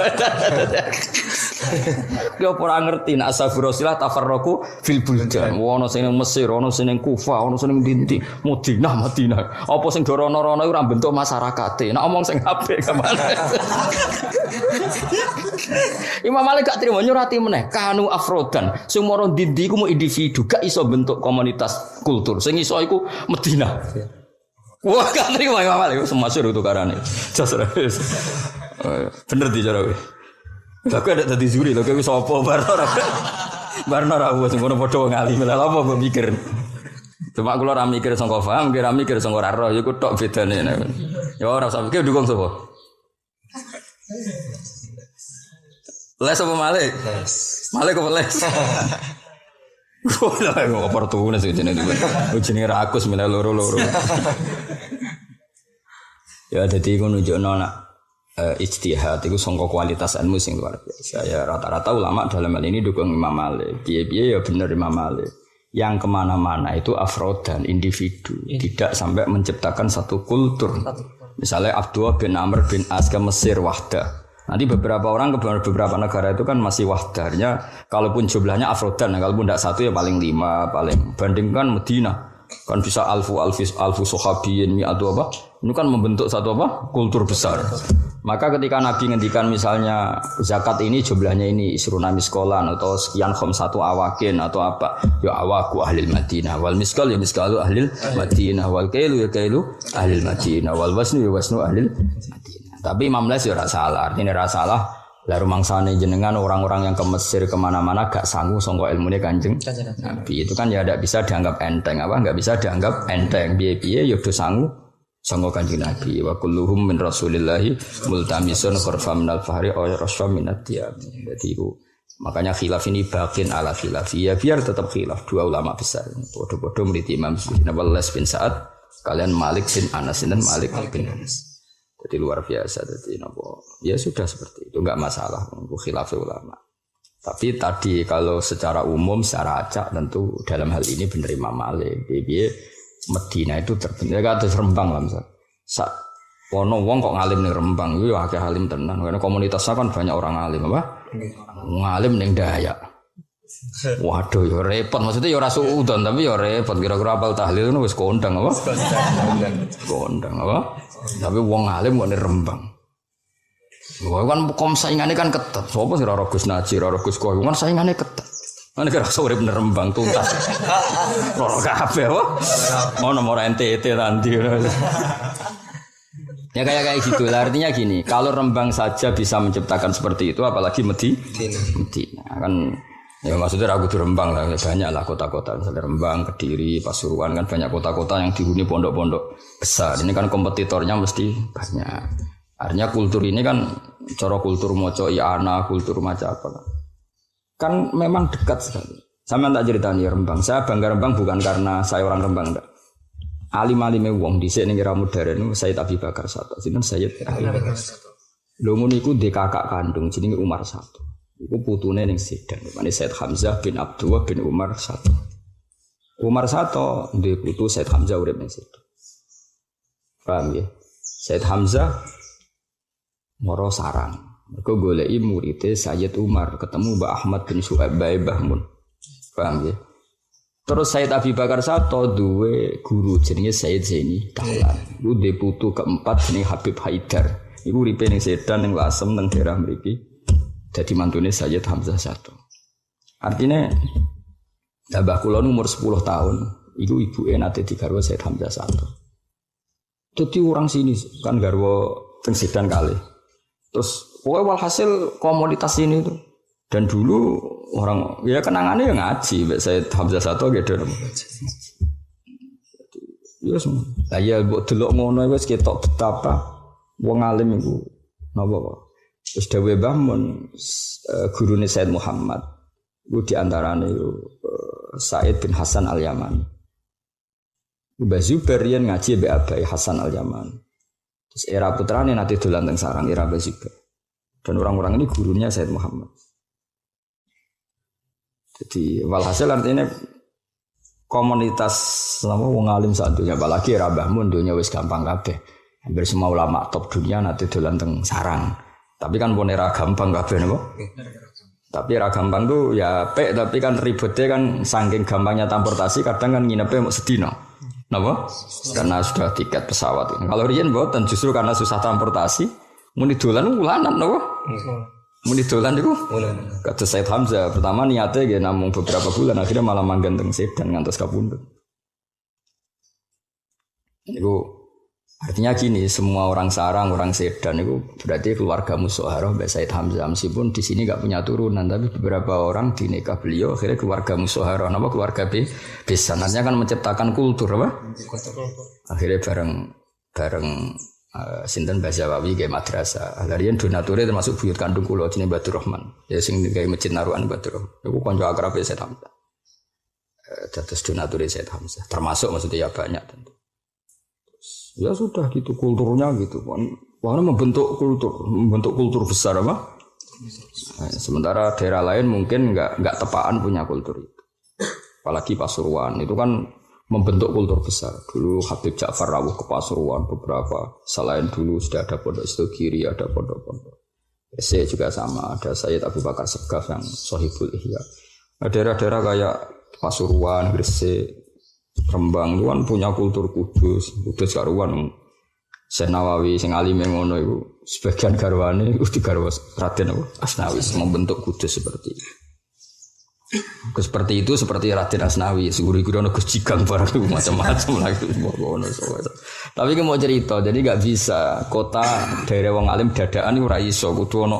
Dia ora ngerti nek ashabar Rasulullah tafarraqu fil buldan. Ono sing ning Mesir, ono sing ning Kufah, ono sing ning Dinti, Madinah. Apa sing dorono-rono iku ora bentuk masyarakate. Nek omong sing apik kemana? Imam Malik gak terima nyurati meneh kanu afrodan. Sing moro Dinti iku mau individu, gak iso bentuk komunitas kultur. Sing iso iku Madinah. Wah, gak terima Imam Malik semasyhur itu karane. Bener di cara kowe. Aku ada tadi Zuri lho, kowe sapa Barno ra wis ngono padha wong alim. Lah apa mbok mikir? Cuma kula ora mikir sangka paham, kira mikir sangka ora roh, iku tok bedane. Ya ora usah mikir dukung sapa? Les apa Malik? Malik apa les? Wah, kok oportunis jenenge iki. Jenenge rakus meneh loro-loro. Ya dadi iku nunjukno nak ijtihad itu sangka kualitas ilmu sing luar biasa. Ya rata-rata ulama dalam hal ini dukung Imam Malik. Piye-piye ya bener Imam Malik. Yang kemana-mana itu afrod dan individu, tidak sampai menciptakan satu kultur. Misalnya Abdullah bin Amr bin As ke Mesir wahdah. Nanti beberapa orang ke beberapa negara itu kan masih wahdahnya. Kalaupun jumlahnya afrodan, kalaupun tidak satu ya paling 5, paling bandingkan Medina kan bisa alfu sahabiyin mi'atu apa? Ini kan membentuk satu apa? Kultur besar. Maka ketika Nabi ngendikan misalnya zakat ini jumlahnya ini isruna miskolan atau sekian satu awakin atau apa? Ya awaku ahlil Madinah wal miskal ya miskalu ahlil Madinah wal kailu ya kailu ahlil Madinah wal wasnu ya wasnu ahlil Madinah. Tapi Imam Les ya ora salah, artinya ora salah. Lah rumangsane jenengan orang-orang yang ke Mesir kemana-mana gak sanggup sangka ilmune Kanjeng Nabi itu kan ya tidak bisa dianggap enteng apa enggak bisa dianggap enteng piye-piye ya do sanggup sangka Kanjeng Nabi wa kulluhum min rasulillahi multamisun khurfa minal fahri aw rasfa minat tiyab. Jadi itu makanya khilaf ini bakin ala khilafi ya biar tetap khilaf dua ulama besar bodoh-bodoh meneliti Imam Les bin Sa'ad kalian Malik bin Anas dan Malik bin Anas. Jadi luar biasa, jadi nopo ya sudah seperti itu, enggak masalah untuk khilaf ulama. Tapi tadi kalau secara umum, secara acak tentu dalam hal ini benar Imam Malik. Jadi Medina itu terbentuk, ada Rembang lah misal. Wono wong kok ngalim ning Rembang, itu ya akeh alim tenan. Karena komunitasnya kan banyak orang alim apa? Ngalim ning Dayak. Waduh ya repot, maksudnya ya ora suudon tapi ya repot kira-kira apal tahlil wis kondang apa? Kondang apa? Tapi wong alim kok ning Rembang. Wah kan kom saingane kan ketat. Sopo sih ora Gus Najir, ora Gus Koy, kan saingane ketat. Ana kira urip ning Rembang tuntas. Ora kabeh apa? Ono ora NTT nanti. Ya kayak gitu lah, artinya gini, kalau Rembang saja bisa menciptakan seperti itu apalagi Medina kan. Ya maksudnya aku di Rembang lah, banyak lah kota-kota misalnya Rembang, Kediri, Pasuruan kan banyak kota-kota yang dihuni pondok-pondok besar. Ini kan kompetitornya mesti banyak. Artinya kultur ini kan cara kultur moco iana, kultur macam apa kan memang dekat sekali. Sama tak ceritani Rembang. Saya bangga Rembang bukan karena saya orang Rembang enggak. Alim-alime wong dhisik ning era modern Sayyid Abi Bakar Sato. Sinten Sayyid Abi Bakar Sato. Lho ngono iku ndek kakak kandung jenenge Umar Sato. Iku putune ning Sedan, namane Said Hamzah bin Abdullah bin Umar Sato. Umar Sato ndek putu Said Hamzah urip ning Sedan. Paham ya? Said Hamzah moro sarang. Mergo goleki muridé Sayyid Umar, ketemu Mbah Ahmad bin Syuaib Mbah Mun. Paham ya? Terus Said Abi Bakar Sato duwe guru jenenge Said Zaini Dahlan. Iku ndek putu keempat jenenge Habib Haidar. Iku uripe ning Sedan ning Lasem ning daerah mriki. Jadi mantune Sayyid Hamzah Sato. Artinya mbah kula umur 10 tahun, iku ibuke nate digarwa Sayyid Hamzah Sato. Dadi orang sini kan garwa teng Sedan kali. Terus pokoknya walhasil komunitas ini tuh. Dan dulu orang ya kenangannya yang ngaji Mbak Sayyid Hamzah Sato gitu. Ya semua. Lah ya mbok delok ngono wis ketok betapa wong alim iku napa kok. Terus dawuh Mbah Mun gurune Said Muhammad iku diantarane Said bin Hasan Al-Yamani. Mbah Zubair yen ngaji mbek Abai Hasan Al-Yamani. Terus era putrane nanti dolan teng sarang era Mbah Zubair. Dan orang-orang ini gurunya Said Muhammad. Jadi walhasil artinya komunitas selama wong alim sak dunya apalagi era Mbah Mun dunya wis gampang kabeh. Hampir semua ulama top dunia nanti dolan teng sarang. Tapi kan pun era gampang kabeh napa? Tapi era gampang tuh ya pek tapi kan ribetnya kan saking gampangnya transportasi kadang kan nginepe mau sedina. Napa? Karena sudah tiket pesawat. Kalau riyen mboten justru karena susah transportasi muni dolan ulanan napa? Muni dolan niku. Kata Said Hamzah pertama niate nggih namung beberapa bulan akhirnya malah manggen teng Sedan ngantos kapundhut. Niku Artinya gini, semua orang sarang, orang sedan itu berarti keluarga Musyawarah Mbak Said Hamzah. Meskipun di sini nggak punya turunan, tapi beberapa orang di nikah beliau akhirnya keluarga Musyawarah, apa keluarga besan. Artinya kan menciptakan kultur apa? Akhirnya bareng sinten Mbah Zawawi kayak madrasah. Larian donature termasuk buyut kandung kula jenenge Batur Rahman. Ya sing gawe masjid Narukan Batur Rahman. Iku kanca akrabe Said Hamzah. Dados donature Said Hamzah. Termasuk maksudnya ya banyak tentu. Ya sudah gitu kulturnya gitu kan. Karena membentuk kultur besar apa? Sementara daerah lain mungkin nggak tepaan punya kultur itu. Apalagi Pasuruan itu kan membentuk kultur besar. Dulu Habib Ja'far rawuh ke Pasuruan beberapa. Selain dulu sudah ada pondok Istogiri, ada pondok-pondok. Saya juga sama, ada Sayyid Abu Bakar Segaf yang Sohibul Ihya. Nah, daerah-daerah kayak Pasuruan, Gresik, Rembang itu kan punya kultur Kudus karuan. Syekh Nawawi sing alim ngono iku sebagian garwane iku digarwa Raden Asnawi membentuk Kudus seperti itu. Seperti itu seperti Raden Asnawi, guru-guru ono Gus Jigang barang macam-macam lagi ngono. Tapi ki mau cerita, jadi enggak bisa kota daerah wong alim dadaan iku ora iso kudu ono.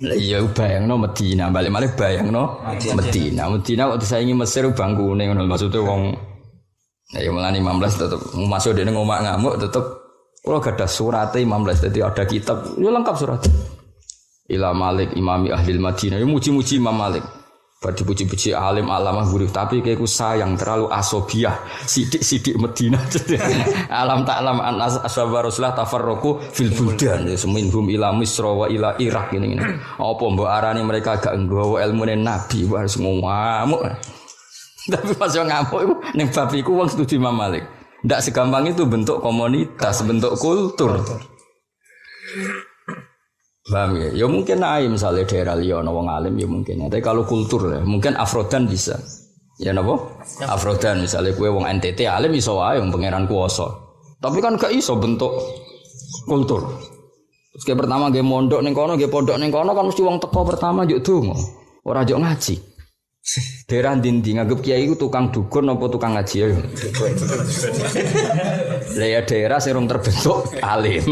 Lah iya bayangno Medina, balik-balik bayangno Medina kok disaingi Mesir bangkune ngono maksudnya wong ya mulane 15 tetep masuk dene ngomak ngamuk tetep kula gadah surate 15 dadi ada kitab ya lengkap surat. Ila Malik imami ahli Madinah ya muji-muji Imam Malik. Bar dipuji-puji alim alamah guru tapi kayakku sayang terlalu asobiah sidik-sidik Medina. Alam ta'lam an ashabar Rasulullah tafarraqu fil buldan ya seminhum ila Misra wa ila Irak ini. Apa mbok arani mereka gak nggawa ilmune Nabi harus ngamuk. Tapi pas yo ngamuk iku ning bab iku wong setuju Imam Malik. Ndak segampang itu bentuk komunitas, bentuk kultur. Paham ya? Ya mungkin naik misalnya daerah liya ana wong alim ya mungkin. Tapi kalau kultur ya, mungkin Afrodan bisa. Ya napa? Afrodan misalnya kowe wong NTT alim iso wae wong pangeran kuwasa. Tapi kan gak iso bentuk kultur. Terus kayak pertama nggih mondok ning kono, nggih pondok ning kono kan mesti wong teko pertama njuk donga. Ora njuk ngaji. Daerah ndi nganggep kiai iku tukang dukun apa tukang ngaji ya. Lah ya daerah sing terbentuk alim.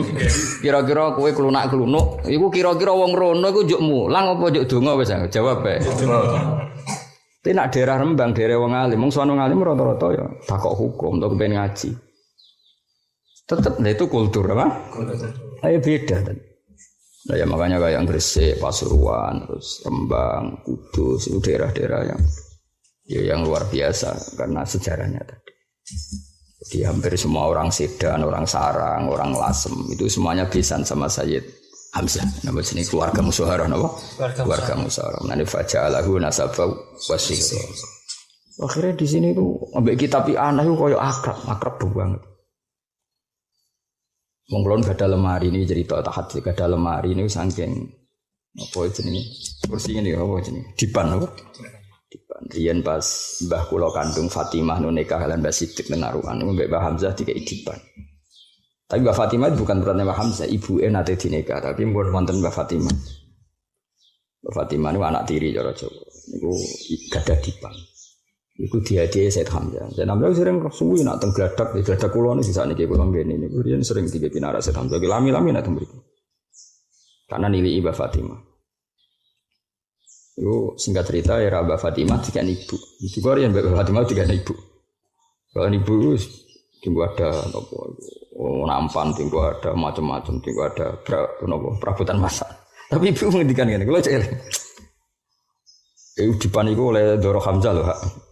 Kira-kira kowe klunak-klunuk, iku kira-kira wong rono iku njuk mulang apa njuk donga wis jawab bae. Tapi nak daerah Rembang, daerah wong alim, wong sono alim rata-rata ya takok hukum atau kepen ngaji. Tetep lah itu kultur apa? Ayo beda tadi. Nah ya makanya kayak Gresik, Pasuruan, terus Rembang, Kudus itu daerah-daerah yang luar biasa karena sejarahnya tadi. Jadi hampir semua orang Sedan, orang Sarang, orang Lasem itu semuanya besan sama Sayyid Hamzah. Nama jenis keluarga Musyawarah, apa? Keluarga Musyawarah. Nanti faja'alahu nasabau wasihro. Akhirnya di sini tuh ambek kitab anak itu koyo akrab banget. Mongklon gak ada lemari ini cerita tahad gak ada lemari ini saking apa itu nih kursi ini apa ini dipan apa dipan rian pas mbah kula kandung Fatimah nu nikah lan Mbah Siddiq Narukan mbek Mbah Hamzah dikai dipan. Tapi Mbah Fatimah itu bukan berarti Mbah Hamzah ibuke nate dinikah tapi pun wonten Mbah Fatimah. Mbah Fatimah itu anak tiri cara Jawa niku gak ada dipan. Iku dihadiahi Said Hamzah. Said Hamzah sering suwi nak teng gladak, di gladak kula niki sakniki kula ngene niku riyen sering digawe arak Said Hamzah. Lami-lami nak teng mriki. Karena nili Mbah Fatimah. Iku singkat cerita era Mbah Fatimah dikan ibu. Iku kok riyen Mbah Fatimah dikan ibu. Kalau ibu tinggu ada apa nampan, tinggu ada macam-macam, tinggu ada perabotan masak. Tapi ibu ngendikan ngene, kula cek eling. Dipan iku oleh Doro Hamzah lho, Hak.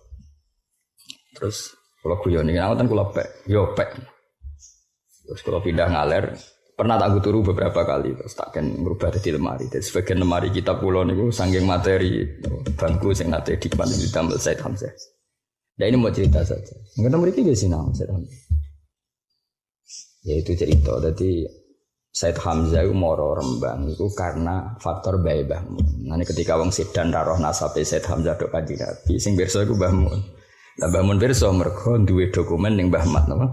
Terus kalau guyon ini, awatan kalau pek. Terus kalau pindah ngaler, pernah tak turu beberapa kali, terus takkan merubah di lemari. Jadi sebagian lemari kitab pulau niku saking materi bangku sing nate dipan ditambal Said Hamzah. Nah ini mau cerita saja. Mungkin mereka gak sih nama Said Hamzah. Ya itu cerita. Jadi Said Hamzah itu moro Rembang itu karena faktor bae Mbah Mun. Nanti ketika wong Sedan roh nasabe Said Hamzah dok Kanjeng Nabi, sing pirsa iku Mbah Mun. Lah Mbah Mun pirsa mergo duwe dokumen ning Mbah Mat napa?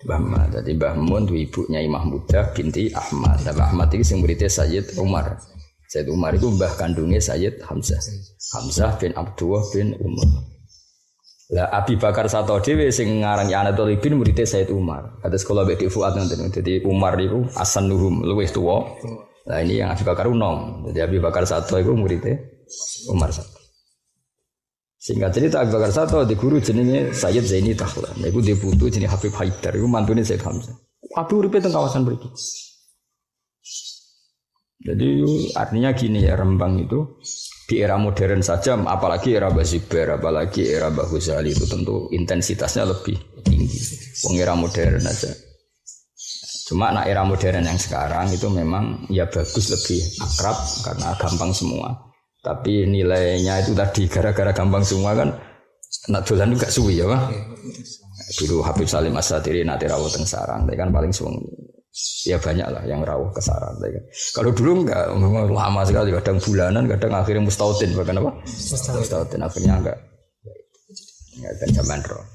Mbah Mat. Dadi Mbah Mun duwe ibunya Mahmudah binti Ahmad. Lah Mbah Ahmad iki sing muridé Sayyid Umar. Sayyid Umar itu mbah kandungnya Sayyid Hamzah. Hamzah bin Abdullah bin Umar. Lah Abi Bakar Sato dhewe sing ngaran Anatul Ibn muridé Said Umar. Kados kula mbek Fuad ngoten. Dadi Umar niku asanuhum luwih tuwa. Lah ini yang Abi Bakar unom. Jadi Abi Bakar Sato iku muridé Umar Sato. Singkat cerita Abi Bakar Sato di guru jenenge Sayyid Zaini Tahlan. Niku di putu jenenge Habib Haidar iku mantune Said Hamzah. Abi uripe teng kawasan mriki. Jadi artinya gini ya, Rembang itu di era modern saja, apalagi era Mbah Zubair, apalagi era Mbah Ghazali itu tentu intensitasnya lebih tinggi. Wong era modern aja. Cuma anak era modern yang sekarang itu memang ya bagus, lebih akrab karena gampang semua. Tapi nilainya itu tadi gara-gara gampang semua kan nak dolan juga suwi ya, Pak. Dulu Habib Salim As-Satiri nate rawuh teng sarang, kan paling suwung. Ya banyak lah yang rawuh ke sarang. Kalau dulu enggak, memang lama sekali, kadang bulanan, kadang akhirnya mustautin, bahkan apa? Mustautin akhirnya enggak ada zaman roh.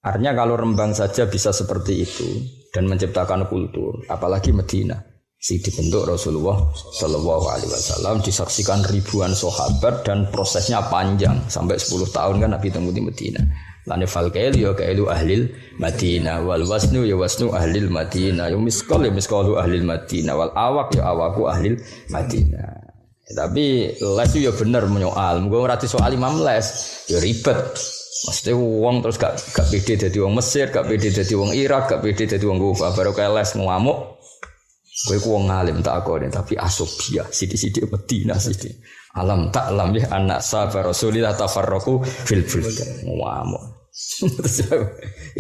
Artinya kalau Rembang saja bisa seperti itu dan menciptakan kultur, apalagi Medina, si dibentuk Rasulullah Shallallahu Alaihi Wasallam, disaksikan ribuan sahabat dan prosesnya panjang sampai 10 tahun kan Nabi temu di Medina. Lane fal kailu ya kailu ahlil Madinah wal wasnu ya wasnu ahlil Madinah ya miskal ya miskalu ahlil Madinah wal awak ya awaku ahlil Madinah. Tapi les ya bener menyoal, muga ora disoal Imam Les ya ribet. Mesti wong terus gak pede dadi wong Mesir, gak pede dadi wong Irak, gak pede dadi wong Kufah, baru kae les ngamuk. Kowe ku wong alim tak akone tapi asobia sithik-sithik Madinah sithik. Alam taklam ya anak sahabat Rasulillah tafarraqu fil buldan. Ngamuk.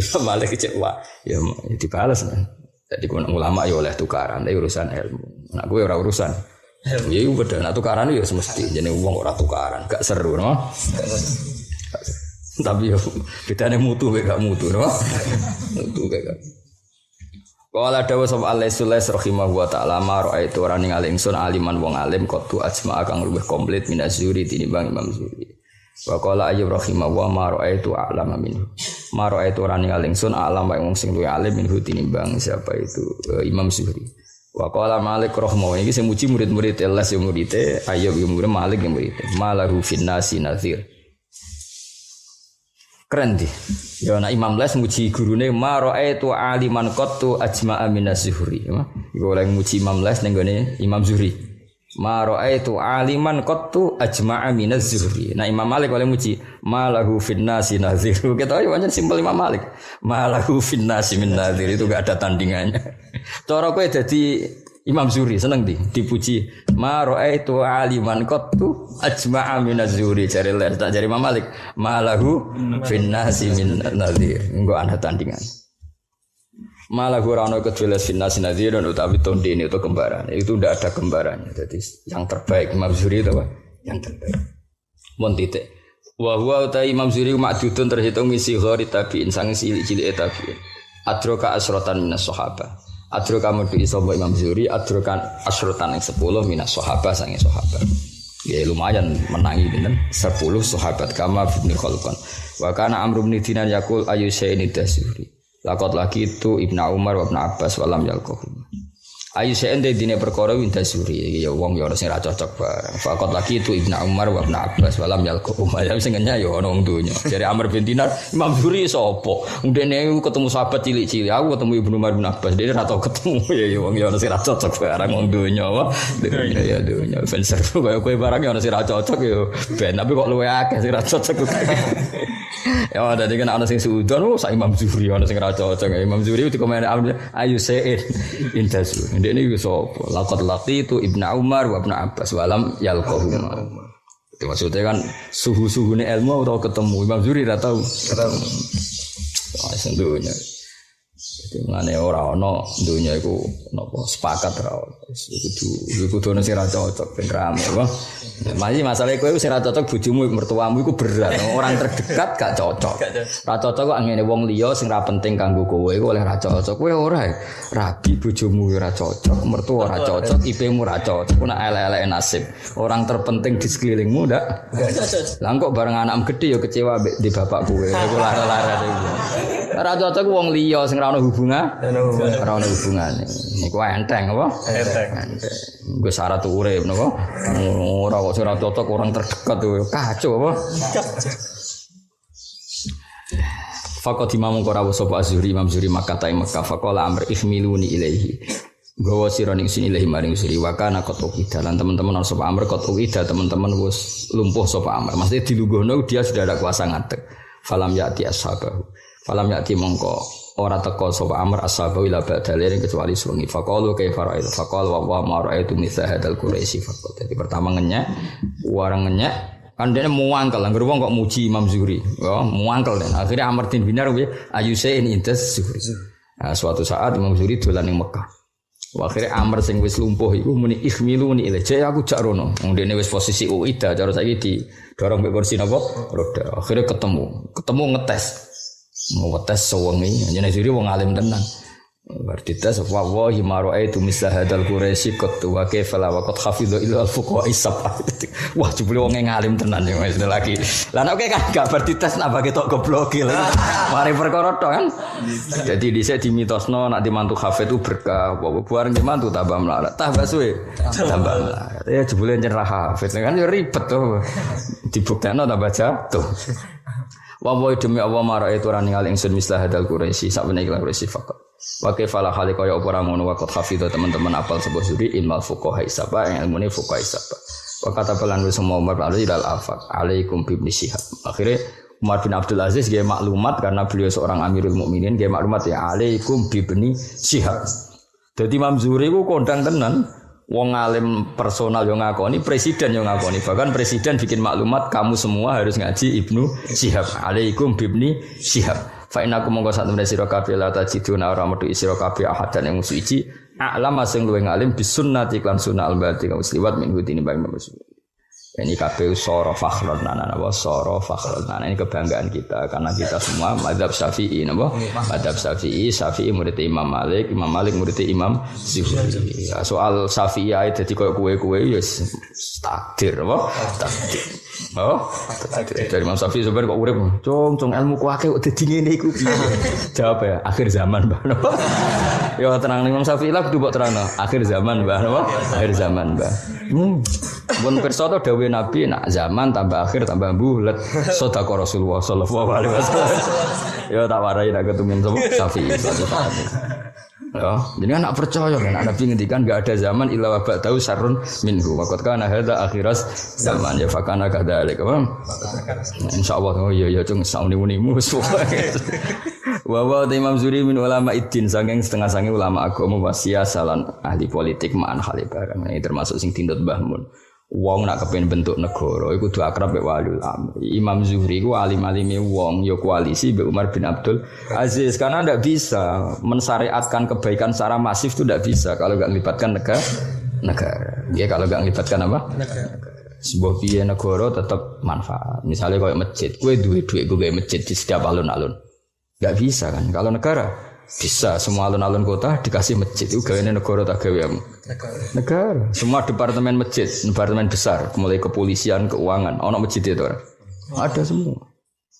Imam Malik kecewa, ya dibalas kan. Jadi ulama ya oleh tukaran, tapi urusan ilmu. Nak gue ora urusan. Ya iku beda, nak tukaran ya semesti jenenge wong ora tukaran, gak seru no. Tapi ya bedane mutu gak mutu no. Mutu gak. Qala dawu sapa Al-Sulais rahimahullah taala ma raaitu ora ningali ingsun aliman wong alim qatu ajma kang luwih komplit min Az-Zuhri tinimbang Imam Zuhri. Wa qala Ayyub rahimahullah ma raaitu a'lama minhu. Ma raaitu ora ningali ingsun a'lam wae wong sing luwih alim minhu tinimbang siapa itu Imam Zuhri. Wa qala Malik rahimahullah iki sing muji murid-murid Les yo murite Ayyub yo murid Malik yo murite. Malahu finnasi nazir. Keren di. Ya ana Imam Les muji gurune ma raaitu aliman qattu ajma'a min Az-Zuhri. Iku oleh muji Imam Les ning gone Imam Zuhri. Ma raaitu aliman qattu ajma'a min Az-Zuhri. Nah Imam Malik oleh muji malahu finnasi nazir. Kita tahu pancen simpel Imam Malik. Malahu finnasi min nazir itu gak ada tandingannya. Cara kowe dadi Imam Zuhri seneng dipuji ma raaitu aliman qattu ajma'a min Az-Zuhri jare Les tak jare Imam Malik malahu finnasi min nazir. Engko ana tandingan. Malahu rano kecuali finnasi nazir dan utawi tondene itu kembaran. Itu ndak ada kembarannya. Jadi yang terbaik Imam Zuhri itu apa? Yang terbaik. Mon titik. Wa huwa ta Imam Zuhri ma'dudun terhitung misi ghori tabi'in sang cilik-cilik tabi'in. Adroka asrotan minas sahabah. Adroka mudhi sapa Imam Zuhri adrokan asrotan yang 10 minas sahabah sange sahabat. Ya lumayan menangi pinten 10 sahabat kama Ibnu Khalqan. Wa kana Amr bin Dinar yaqul ayu syai'in Zuhri. Lakot lagi itu Ibnu Umar wa Ibnu Abbas walam yalqahum. Ayu seende dine perkara winda Zuhri ya wong ya ora sing ra cocok bareng. Fakot lagi itu Ibnu Umar wa Ibnu Abbas walam yalqahum. Ya sing ngenya ya ana wong donya. Jare Amr bin Dinar Imam Zuhri sapa? Ndene ketemu sahabat cilik-cilik, aku ketemu Ibnu Umar bin Abbas, dene ra tau ketemu ya wong ya ora sing ra cocok bareng wong donya wae. Ya donya ben seru kaya kowe barang ya ora sing ra cocok ya ben tapi kok luwe akeh sing ra cocok. Ya dadi kan ana sing suudon sak Imam Zuhri ana sing ra cocok. Imam Zuhri dikomen ayu se'in inda Zuhri. Ini sapa? Laqad laqitu Ibnu Umar wa Ibnu Abbas walam yalqahuma. Itu maksudnya kan suhu-suhune ilmu atau ketemu Imam Zuhri ra tau ketemu. Sendunya. Jadi ngene ora ana dunya iku napa sepakat ra ono. Iku kudu sing ra cocok ben rame apa. Masih masalah kowe sing ra cocok bojomu mertuamu iku berat. Orang terdekat gak cocok. Ra cocok kok ngene wong liya sing ra penting kanggo kowe iku oleh ra cocok. Kowe ora rabi bojomu ora cocok, mertua ora cocok, IP-mu ora cocok. Ku nek elek-elek nasib. Orang terpenting di sekelilingmu ndak cocok. Lah kok bareng anakmu gede ya kecewa mbek di bapak kowe. Iku lara-lara iki. Ora cocok wong liya sing ra ono hubungan. Ora ono hubungane. Niku enteng apa? Enteng. Gue syarat urip napa? Ora kok ora cocok orang terdekat tuh kacau apa? Faqad imam qara wa sapa Azuri Imam Zuri Makkah ta Makkah faqala amr ihmiluni ilaihi. Gawa sira ning sini ilahi maring Zuri wa kana qad uqida lan teman-teman sapa amr qad uqida teman-teman wis lumpuh sapa amr. Maksudnya dilungguhno dia sudah ada kuasa ngadeg. Falam ya'ti ashabahu. Falam ya'ti mongko ora teko sapa amr ashabahu ila badalin kecuali sungi. Faqalu kaifa ra'aitu faqala wa ma ra'aitu mithla hadzal quraisy faqat. Jadi pertama ngenyek, warang ngenyek kan dia muangkel, angger wong kok muji Imam Zuhri, ya muangkel dan akhirnya Amr bin Binar piye ayu sein intas Zuhri. Nah, suatu saat Imam Zuhri dolan ning Mekah. Akhirnya Amr sing wis lumpuh iku muni ikhmiluni ila jek aku jak rono. Wong dene wis posisi uida cara saiki di dorong mbek kursi napa roda. Akhirnya ketemu ngetes. Mau ngetes sewengi, jenenge Zuhri wong alim tenan. Berarti tes wallahi ma ra'aitu misla hadzal quraisy qad wa kaifa la waqad hafidhu illa al-fuqaha isab. Wah jebule wong ngalim tenan ya wis lagi. Lah nek kan gak berarti tes nak bagi tok goblok lho. Mari perkara tok kan. Jadi dhisik dimitosno nak dimantu hafid itu berkah, buareng dimantu tambah melarat. Tambah suwe tambah melarat. Ya jebule nyerah hafid kan ya ribet to. Dibuktekno tambah jatuh. Wa demi Allah mara itu ora ningali ingsun mislah hadzal quraisy sak menika quraisy faqat. Wa kaifalah hale kaya apa ora ngono waqt hafidha teman-teman apal sebuah suri ilmal fuqaha isaba yang ilmune fuqaha isaba. Wa kata pelan wis semua Umar bin Abdul afaq alaikum ibn Syihab. Akhirnya Umar bin Abdul Aziz dia maklumat karena beliau seorang Amirul Mukminin dia maklumat ya alaikum ibn Syihab. Jadi Imam Zuhri ku kondang tenan wong alim personal yang ngakoni, presiden yang ngakoni. Bahkan presiden bikin maklumat kamu semua harus ngaji Ibnu Syihab. Alaikum ibni Syihab. Fa innakum monggo sak temene sira kabeh la tajiduna ora metu sira kabeh ahadan yang suci. A'lam sing luwih ngalim bisunnati lan sunnah al-bati kang liwat min hudine bang Rasul. Ini kabeh soro fakhrun nana wa soro fakhrun nana ini kebanggaan kita karena kita semua mazhab Syafi'i napa? Mazhab Syafi'i murid Imam Malik murid Imam Zuhri. Ya, soal Syafi'i ae dadi koyo kowe-kowe ya takdir apa? Takdir. Oh, dari Imam Syafi'i sebenarnya kok urip, cung ilmu ku akeh kok dadi ngene iku piye? Jawab ya, akhir zaman, Mbah. Ya tenang Imam Syafi'i lah kudu mbok terangno. Akhir zaman, Mbah, napa? Akhir zaman, Mbah. Mun pirsa to dawuh Nabi nak zaman tambah akhir tambah bulet. Sedekah Rasulullah sallallahu alaihi wasallam. Ya tak warai nak ketemu Syafi'i. Ya, jadi anak percaya kan Nabi ngendikan enggak ada zaman illa wa ba'dahu syarrun minhu. Waqad kana hadza akhiras zaman ya fakana kadzalik. Insyaallah oh iya cung sauni-unimu wa Imam Zuhri min ulama iddin saking setengah-sange ulama agama wasiasalan ahli politik ma'an halibarang. Ini termasuk sing tindut Mbah Mun. Wong nak kepen bentuk negara iku kudu akrab mek waliul amri. Imam Zuhri ku alim-alime wong ya koalisi mbek Umar bin Abdul Aziz karena ndak bisa mensyariatkan kebaikan secara masif itu ndak bisa kalau enggak melibatkan negara. Ya kalau enggak melibatkan apa? Negara. Sebuah biaya negara tetap manfaat. Misalnya kayak masjid, duit gue gawe masjid di setiap alun-alun. Enggak bisa kan? Kalau negara bisa semua alun-alun kota dikasih masjid itu gaweane negara tak gawe negara. Semua departemen masjid, departemen besar, mulai kepolisian, keuangan, ono masjid itu orang. Ada semua.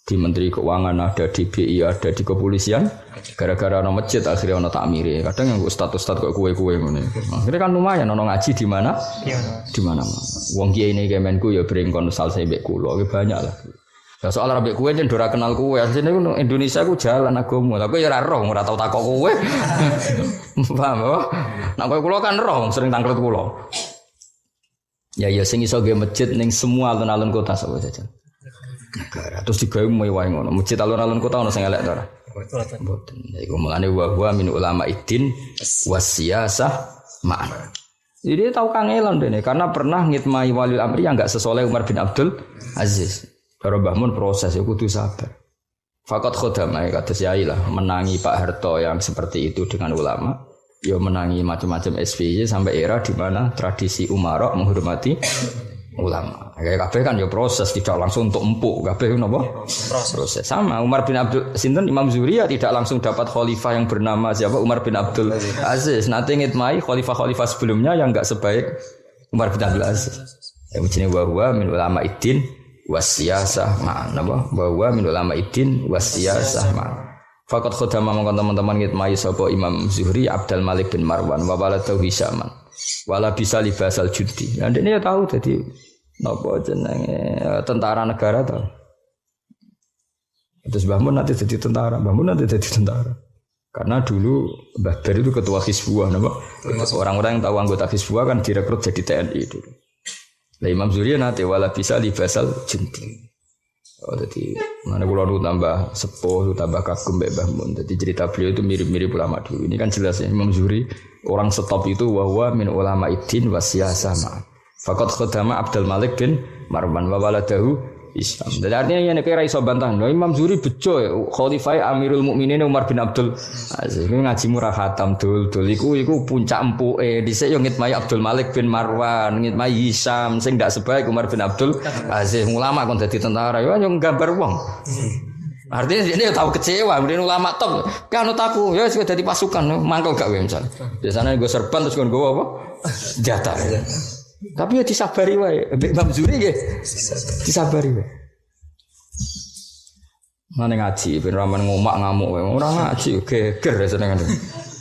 Di Menteri Keuangan ada, di BI ada, di kepolisian. Gara-gara ono masjid akhirnya ono takmiri. Kadang yang status-status kok kue-kue ngene. Akhirnya kan lumayan ono ngaji di mana? Di mana-mana. Wong kiai ini Kemenku ya bring konsultasi mbek kula, banyak lah. Ya soal rabe kue jen ora kenal kue, asline ku Indonesia ku jalan agama, tapi ya ora roh, ora tau takok kue. Paham apa? Nek kowe kula kan roh, sering tangklet kula. Ya sing iso ge masjid ning semua alun-alun kota sapa jajan. Negara. Terus digawe mewah ngono. Masjid alun-alun kota ono sing elek to ora? Mboten. Iku mulane wa min ulama iddin wasiyasah ma'an. Jadi tahu kangelan dene karena pernah ngitmai waliul amri yang enggak sesoleh Umar bin Abdul Aziz. Kalau bangun proses ya kudu sabar. Fakat khodamai kata Yai lah menangi Pak Harto yang seperti itu dengan ulama. Ya menangi macam-macam SBY sampai era di mana tradisi Umarok menghormati ulama. Kayak kabeh kan ya proses tidak langsung untuk empuk. Kabeh napa? Proses. Sama Umar bin Abdul sinten Imam Zuhri ya tidak langsung dapat khalifah yang bernama siapa Umar bin Abdul Aziz. Nanti ngitmai khalifah-khalifah sebelumnya yang enggak sebaik Umar bin Abdul Aziz. Ya mujine wa min ulama iddin wasiyasah ma'an apa bahwa min ulama iddin wasiyasah ma'an faqad khodama mongkon teman-teman ngitmai sapa Imam Zuhri Abdul Malik bin Marwan wa waladu Hisaman wala bisa libasal judi dan dia tahu jadi napa jenenge tentara negara tahu Terus Mbah Mun nanti jadi tentara, Mbah Mun nanti jadi tentara. Karena dulu Mbah Ber itu ketua Hizbullah, orang-orang yang tahu anggota Hizbullah kan direkrut jadi TNI dulu. Lah Imam Zuhri nanti wala bisa libasal jundi. Oh, jadi mana kalau lu tambah sepuh, lu tambah kagum Mbah Mun. Jadi cerita beliau itu mirip-mirip ulama dulu. Ini kan jelasnya Imam Zuhri orang stop itu wahwa min ulama idin wasiyasa ma. Fakat khudama Abdul Malik bin Marwan wa waladahu Islam. Jadi artinya yang kira iso bantah. Imam Zuhri bejo ya. Khalifah Amirul Mukminin Umar bin Abdul Aziz. Ini ngaji murah khatam dul. Iku puncak empuke. Dhisik yo ngitmai Abdul Malik bin Marwan, ngitmai Hisam sing ndak sebaik Umar bin Abdul Aziz. Ulama kon dadi tentara yo nggambar wong. Artinya dia tahu kecewa, kemudian ulama top. Kan aku ya sudah jadi pasukan, mangkel gak wae misal. Biasanya gue serban terus gue apa? Jatah. Tapi ya disabari wae. Imam Zuhri nggih disabari wae. Mane ngaji ben ramen ngomak ngamuk wae. Ora ngaji geger senengane.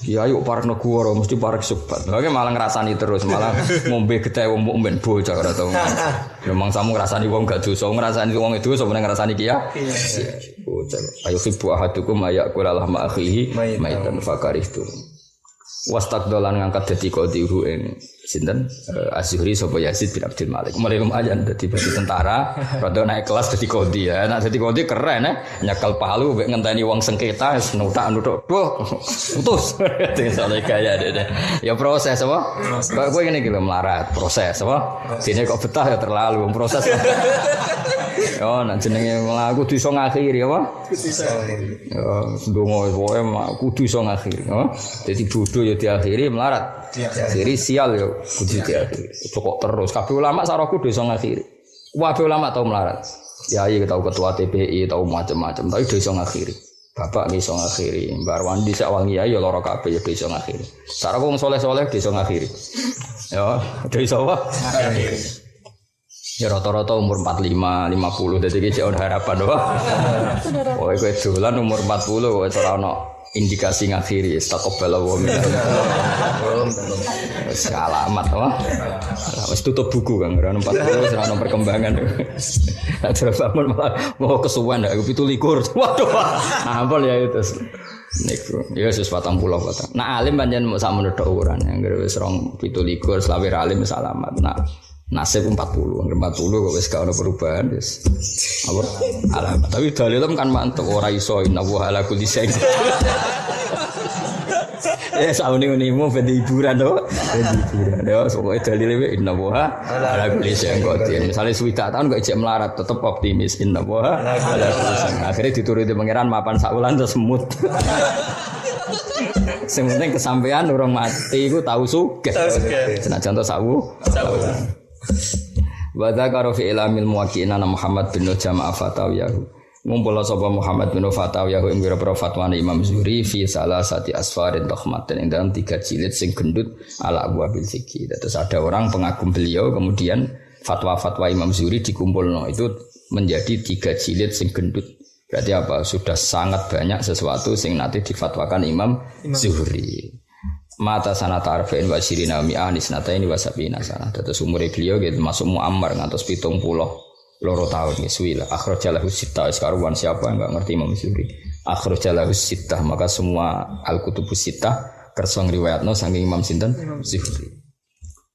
Ya ayo parek negara mesti parek subat. Lha malah ngrasani terus, malah ngombe getih wong mukmin bocah ora tau. Memang samu ngrasani wong gak dosa, ngrasani wong itu sampe ngrasani kiya. Bocah. Ayo khibu ahadukum ayakul lahma akhihi maitan fakarihtu. Wastaqdolan ngangkat dadi qadhihu ing sinten Az-Zuhri sapa Yazid bin Abdul Malik. Mulai lumayan dadi tentara, rada naik kelas dadi qadhi ya. Nek dadi qadhi keren nyekel palu mek ngenteni wong sengketa nutak-nutuk. Duh, putus. Tinggal kaya deh. Ya proses apa? Kowe ngene iki lho melarat, proses apa? Dene kok betah ya terlalu proses. Oh, nek jenenge aku kudu iso ngakhiri apa? Kudu iso. Ya, ndonga wae kudu iso ngakhiri, apa? Dadi bodho ya diakhiri melarat. Akhiri sial ya kudu diakhiri. Kok terus kabeh ulama sarahku kudu iso ngakhiri. Kabeh ulama tau melarat. Ya iya tahu ketua TPI, tahu macam-macam, tapi iso ngakhiri. Bapak iso ngakhiri, Mbak Arwandi sak wangi ya lara kabeh ya iso ngakhiri. Sarahku wong saleh-saleh iso ngakhiri. Ya, iso apa? Ngakhiri. Ya rata-rata umur 45, 50 dadi iki ono harapan wae. Oh kowe dolan umur 40 kok ora ono indikasi ngakhiri istaqbala wa min. Wis alamat wae. Wis tutup buku kan ora ono 40 ora ono perkembangan. Terus bangun malah mau kesuwen aku 17. Waduh. Ampun ya itu. Niku ya wis 40 patang. Nah alim pancen sak menurut ukuran anggere wis 17 selawe alim wis alamat. Nah nasib 40 kok wis gak ono perubahan wis apa alamat tapi dalilem kan mantep ora iso innahu ala kulli syai ya sauni-unimu ben hiburan to ben hiburan ya pokoke dalile innahu ala kulli syai qadir misale suwidak tahun kok ijek melarat tetep optimis innahu ala kulli syai akhire dituruti pangeran mapan sak wulan terus semut. Sing penting kesampean urung mati iku tau sugih senajan to sawu wa dzakara fi ilamil muwaqqi'ina Muhammad bin Jama'a fatawiyahu ngumpul sapa Muhammad bin fatawiyahu ing pira-pira fatwane Imam Zuhri fi salasati asfarin takhmatin ing dalam 3 jilid sing gendut ala abwabil fiqih. Terus ada orang pengagum beliau kemudian fatwa-fatwa Imam Zuhri dikumpulno itu menjadi 3 jilid sing gendut. Berarti apa? Sudah sangat banyak sesuatu sing nanti difatwakan Imam Zuhri. Mata sanata arba'in wa syirina mi'ah nisnata ini wasabina sana. Terus umur beliau gitu masuk Muammar ngantos 70 loro tahun ya suwi lah. Akhrajalahu sittah sekaruan siapa yang enggak ngerti Imam Zuhri. Akhrajalahu sittah maka semua al-kutubus sittah kersa ngriwayatno saking Imam sinten Zuhri.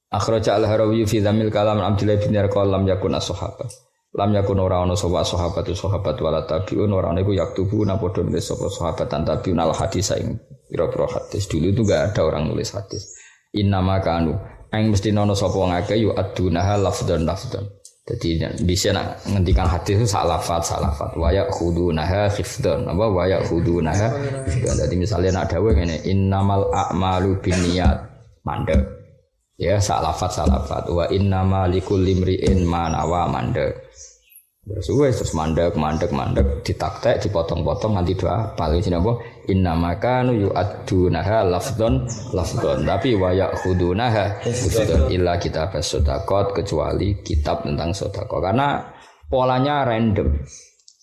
Akhrajal al-Harawi fi dzamil kalam Abdullah bin Yarqal lam yakun as-sahabah. Lam yakun ora ana sapa sahabat wala tabiun ora ana iku yaktubu na padha nulis sapa sahabat tan tabiun al hadis ing pira-pira hadis dulu itu enggak ada orang nulis hadis. Innama kanu ing mesti ana sapa wong akeh yu adunaha lafdhan. Jadi bisa nak ngendikan hadis itu salafat wa yakhudunaha hifdhan apa wa yakhudunaha hifdhan. Jadi misalnya nak dawuh ngene innamal a'malu binniyat mandek. Ya salafat wa innamal likulli imri'in ma nawa mandek. Terus mandek ditaktek dipotong-potong nanti doa paling sini apa inna makanu yu'addunaha lafdhan tapi wa ya'khudunaha hifdhan illa kitab as-sadaqat kecuali kitab tentang sedekah karena polanya random.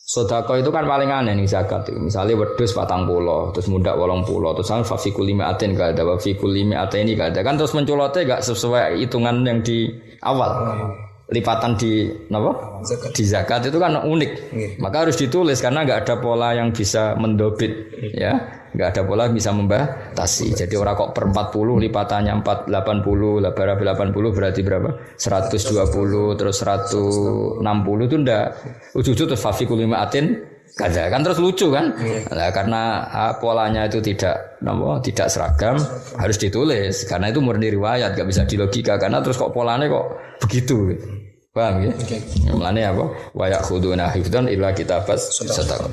Sedekah itu kan paling aneh nih zakat itu. Misalnya wedhus 40 terus mundak 80 terus sampe fafikul limi'atin gak ada fafikul limi'atini gak ada kan terus menculotnya gak sesuai hitungan yang di awal. lipatan di apa? Di zakat itu kan unik. Maka harus ditulis karena nggak ada pola yang bisa mendobit ya. Nggak ada pola yang bisa membatasi. Jadi orang kok per 40 lipatannya 480, berapa 80 berarti berapa? 120 terus 160 itu ndak. Ujung-ujung terus fafikul limaatin kaza kan terus lucu kan? Nah, karena polanya itu tidak seragam harus ditulis karena itu murni riwayat nggak bisa dilogika karena terus kok polanya kok begitu gitu. Paham ya? Mulane apa? Wa yakhuduna hifdzan illa kitabas sadaqah.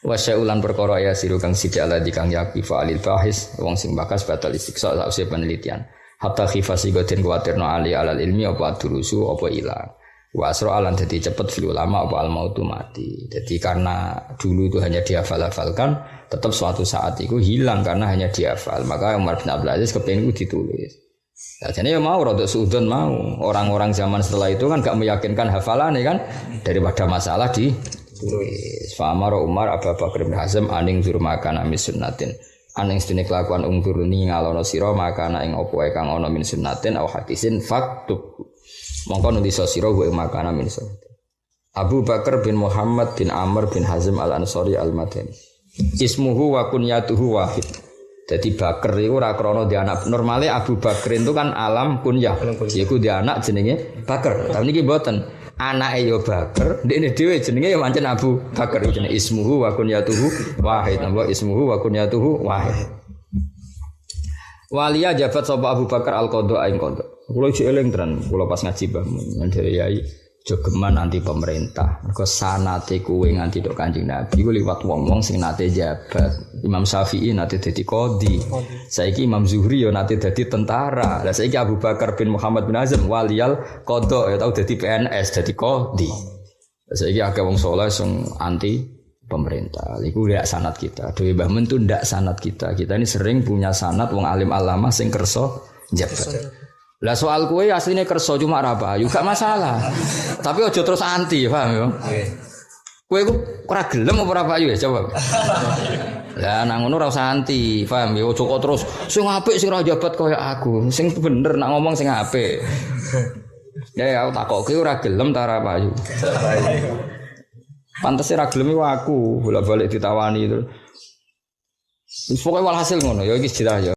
Wa sya'ulan perkara ya siru kang sithik ala dikang yaqifa alil bahis wong sing bakas batal istiqsa sausé penelitian. Hatta khifasi goden kuwatirno ali alal ilmi apa durusu apa ilang. Wa asra alan dadi cepet fil ulama apa al mautu mati. Jadi karena dulu itu hanya dihafal-hafalkan, tetap suatu saat itu hilang karena hanya dihafal. Maka Umar bin Abdul Aziz kepengin itu ditulis. Nah, jadi ya mau rodok suudon mau. Orang-orang zaman setelah itu kan gak meyakinkan hafalan kan daripada masalah ditulis. Fa amara Umar Abu Bakar bin Hazm aning zur makana min sunnatin. Aning sedene kelakuan ungkuruni ngalono sira makana ing apa wae kang ana min sunnatin au hadisin faktub. Mongko nulis sira wa makana min sunnatin. Abu Bakar bin Muhammad bin Amr bin Hazm al-Ansari al-Madani. Ismuhu wa kunyatuhu wahid. Jadi Bakar itu ora krana dia anak. Normale Abu Bakar itu kan alam kunyah. Yaiku dia anak jenenge Bakar. Tapi niki mboten. Anake yo Bakar, ndekne dhewe jenenge yo pancen Abu Bakar. Jenenge ismuhu wa kunyatuhu wahid. Napa ismuhu wa kunyatuhu wahid. Waliya jabat sapa Abu Bakar al-Qadha ing qadha. Kula iki eling tenan, kula pas ngaji Mbah Mandiri Yai jogeman anti pemerintah. Mergo sanate kuwe nganti tok Kanjeng Nabi ku liwat wong-wong sing nate jabat. Imam Syafi'i nate dadi qadhi. Saiki Imam Zuhri yo nate dadi tentara. Lah saiki Abu Bakar bin Muhammad bin Hazm waliyal qadha ya tau dadi PNS, dadi qadhi. Lah saiki akeh wong saleh sing anti pemerintah. Iku ndak sanad kita. Dewe Mbah Men tu ndak sanad kita. Kita ini sering punya sanad wong alim alama sing kersa jabat. Lah soal kue aslinya kerso cuma apa? Juga masalah. Tapi ojo terus anti, paham ya? Kue ku ora gelem apa ora payu ya coba. Lah nang ngono ora usah anti, paham ya? Ojo kok terus sing apik sing ora jabat kaya aku. Sing bener nak ngomong sing apik. Ya aku takokke ora gelem ta ora payu. Pantes ora gelem iku aku, bolak-balik ditawani terus. Wis pokoke walhasil ngono ya iki cerita ya.